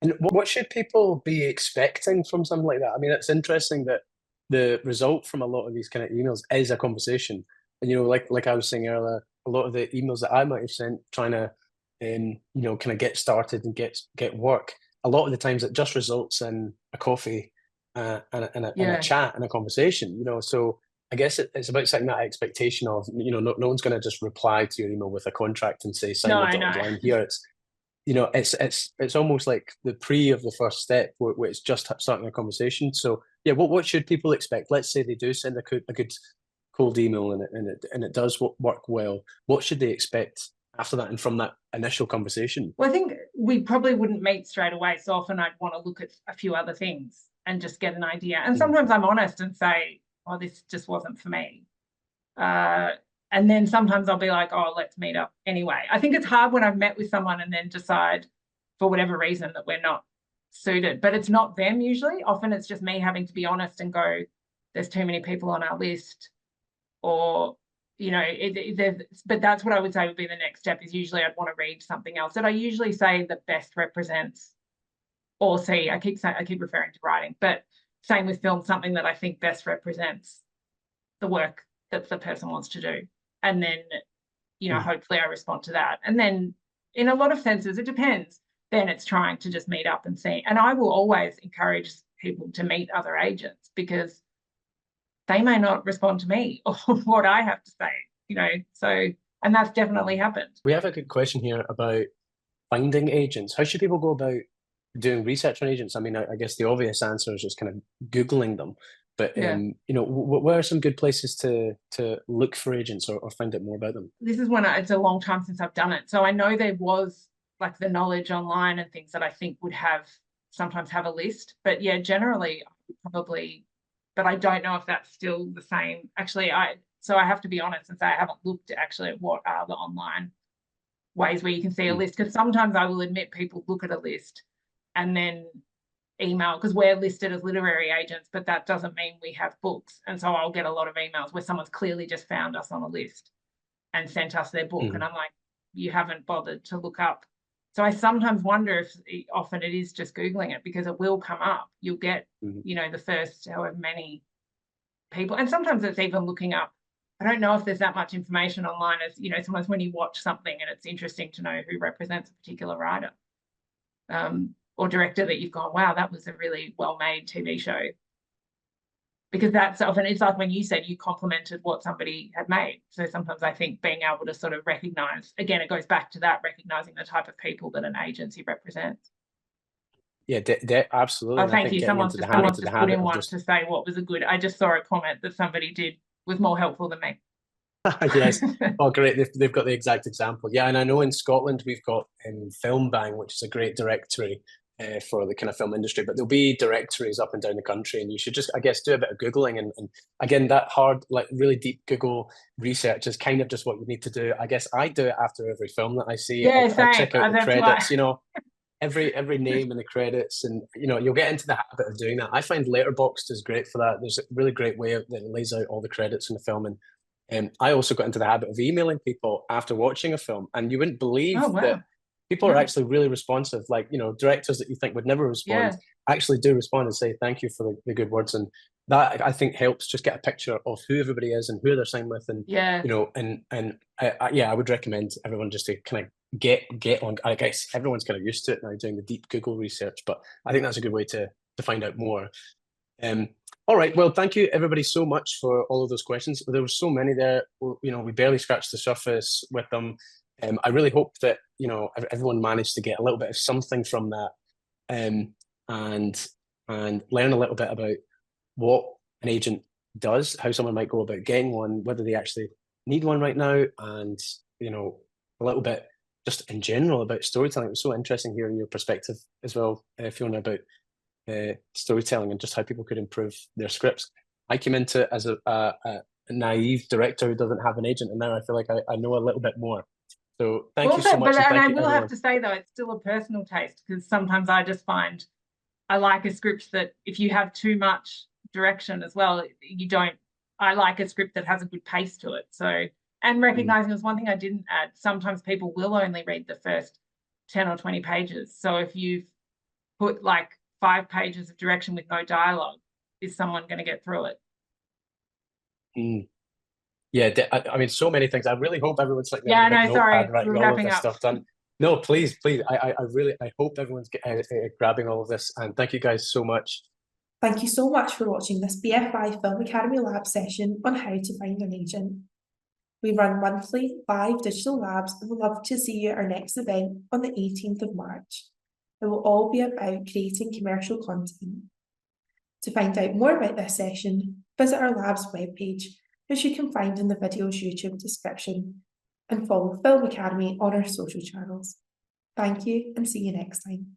Speaker 2: And what should people be expecting from something like that? I mean, it's interesting that the result from a lot of these kind of emails is a conversation. And, you know, like I was saying earlier, a lot of the emails that I might have sent trying to you know, kind of get started and get work, a lot of the times it just results in a coffee and a chat and a conversation, you know. So I guess it's about setting that expectation of, you know, no one's going to just reply to your email with a contract and say, sign the dotted line here. It's, you know, it's almost like the pre of the first step where it's just starting a conversation. So yeah, what should people expect? Let's say they do send a good cold email and it does work well. What should they expect after that and from that initial conversation?
Speaker 3: Well, I think we probably wouldn't meet straight away. So often I'd want to look at a few other things and just get an idea. And sometimes I'm honest and say, oh, this just wasn't for me. And then sometimes I'll be like, oh, let's meet up anyway. I think it's hard when I've met with someone and then decide for whatever reason that we're not suited, but it's not them usually. Often it's just me having to be honest and go, there's too many people on our list, or, you know, but that's what I would say would be the next step. Is usually I'd want to read something else that I usually say that best represents, or see, I keep referring to writing, but same with film, something that I think best represents the work that the person wants to do. And then, you know, hopefully I respond to that. And then in a lot of senses, it depends. Then it's trying to just meet up and see. And I will always encourage people to meet other agents, because they may not respond to me or what I have to say, you know. So, and that's definitely happened.
Speaker 2: We have a good question here about finding agents. How should people go about doing research on agents? I mean, I guess the obvious answer is just kind of Googling them. But, you know, where are some good places to look for agents or find out more about them?
Speaker 3: This is it's a long time since I've done it. So I know there was like the knowledge online and things that I think would sometimes have a list. But yeah, generally probably, but I don't know if that's still the same. Actually, so I have to be honest and say I haven't looked actually at what are the online ways where you can see a list, because sometimes I will admit people look at a list and then email, because we're listed as literary agents, but that doesn't mean we have books. And so I'll get a lot of emails where someone's clearly just found us on a list and sent us their book. And I'm like, you haven't bothered to look up. So I sometimes wonder if often it is just Googling it, because it will come up. You'll get, you know, the first however many people. And sometimes it's even looking up. I don't know if there's that much information online, as, you know, sometimes when you watch something and it's interesting to know who represents a particular writer. Or director that you've gone, wow, that was a really well-made TV show. Because that's often, it's like when you said you complimented what somebody had made. So sometimes I think being able to sort of recognise, again, it goes back to that, recognising the type of people that an agency represents.
Speaker 2: Yeah, absolutely.
Speaker 3: Oh, thank you. Someone's just put in one to say what was a good, I just saw a comment that somebody did was more helpful than me.
Speaker 2: Yes. Oh, great. They've got the exact example. Yeah, and I know in Scotland we've got Film Bang, which is a great directory for the kind of film industry, but there'll be directories up and down the country, and you should just, I guess, do a bit of Googling. And again, that hard, like really deep Google research is kind of just what you need to do. I guess I do it after every film that I see.
Speaker 3: Yeah,
Speaker 2: I check out the credits, you know, every name in the credits, and, you know, you'll get into the habit of doing that. I find Letterboxd is great for that. There's a really great way that lays out all the credits in the film. And I also got into the habit of emailing people after watching a film, and you wouldn't believe that people are actually really responsive. Like, you know, directors that you think would never respond actually do respond and say thank you for the good words. And that, I think, helps just get a picture of who everybody is and who they're signing with. And, you know, I would recommend everyone just to kind of get on. I guess everyone's kind of used to it now, doing the deep Google research, but I think that's a good way to find out more. All right, well, thank you everybody so much for all of those questions. There were so many there, you know, we barely scratched the surface with them. I really hope that, you know, everyone managed to get a little bit of something from that, and learn a little bit about what an agent does, how someone might go about getting one, whether they actually need one right now, and, you know, a little bit just in general about storytelling. It was so interesting hearing your perspective as well, Fiona, about storytelling and just how people could improve their scripts. I came into it as a naive director who doesn't have an agent, and now I feel like I know a little bit more. So thank you so much.
Speaker 3: And I will have to say, though, it's still a personal taste, because sometimes I just find I like a script that if you have too much direction as well, you don't. I like a script that has a good pace to it. So, and recognizing is one thing I didn't add. Sometimes people will only read the first 10 or 20 pages. So if you've put like 5 pages of direction with no dialogue, is someone going to get through it?
Speaker 2: Yeah, I mean, so many things. I really hope everyone's like,
Speaker 3: sorry,
Speaker 2: writing all of this stuff done. No, please. I really, I hope everyone's grabbing all of this, and thank you guys so much.
Speaker 1: Thank you so much for watching this BFI Film Academy Lab session on how to find an agent. We run monthly live digital labs and would love to see you at our next event on the 18th of March. It will all be about creating commercial content. To find out more about this session, visit our lab's webpage, which you can find in the video's YouTube description, and follow Film Academy on our social channels. Thank you and see you next time.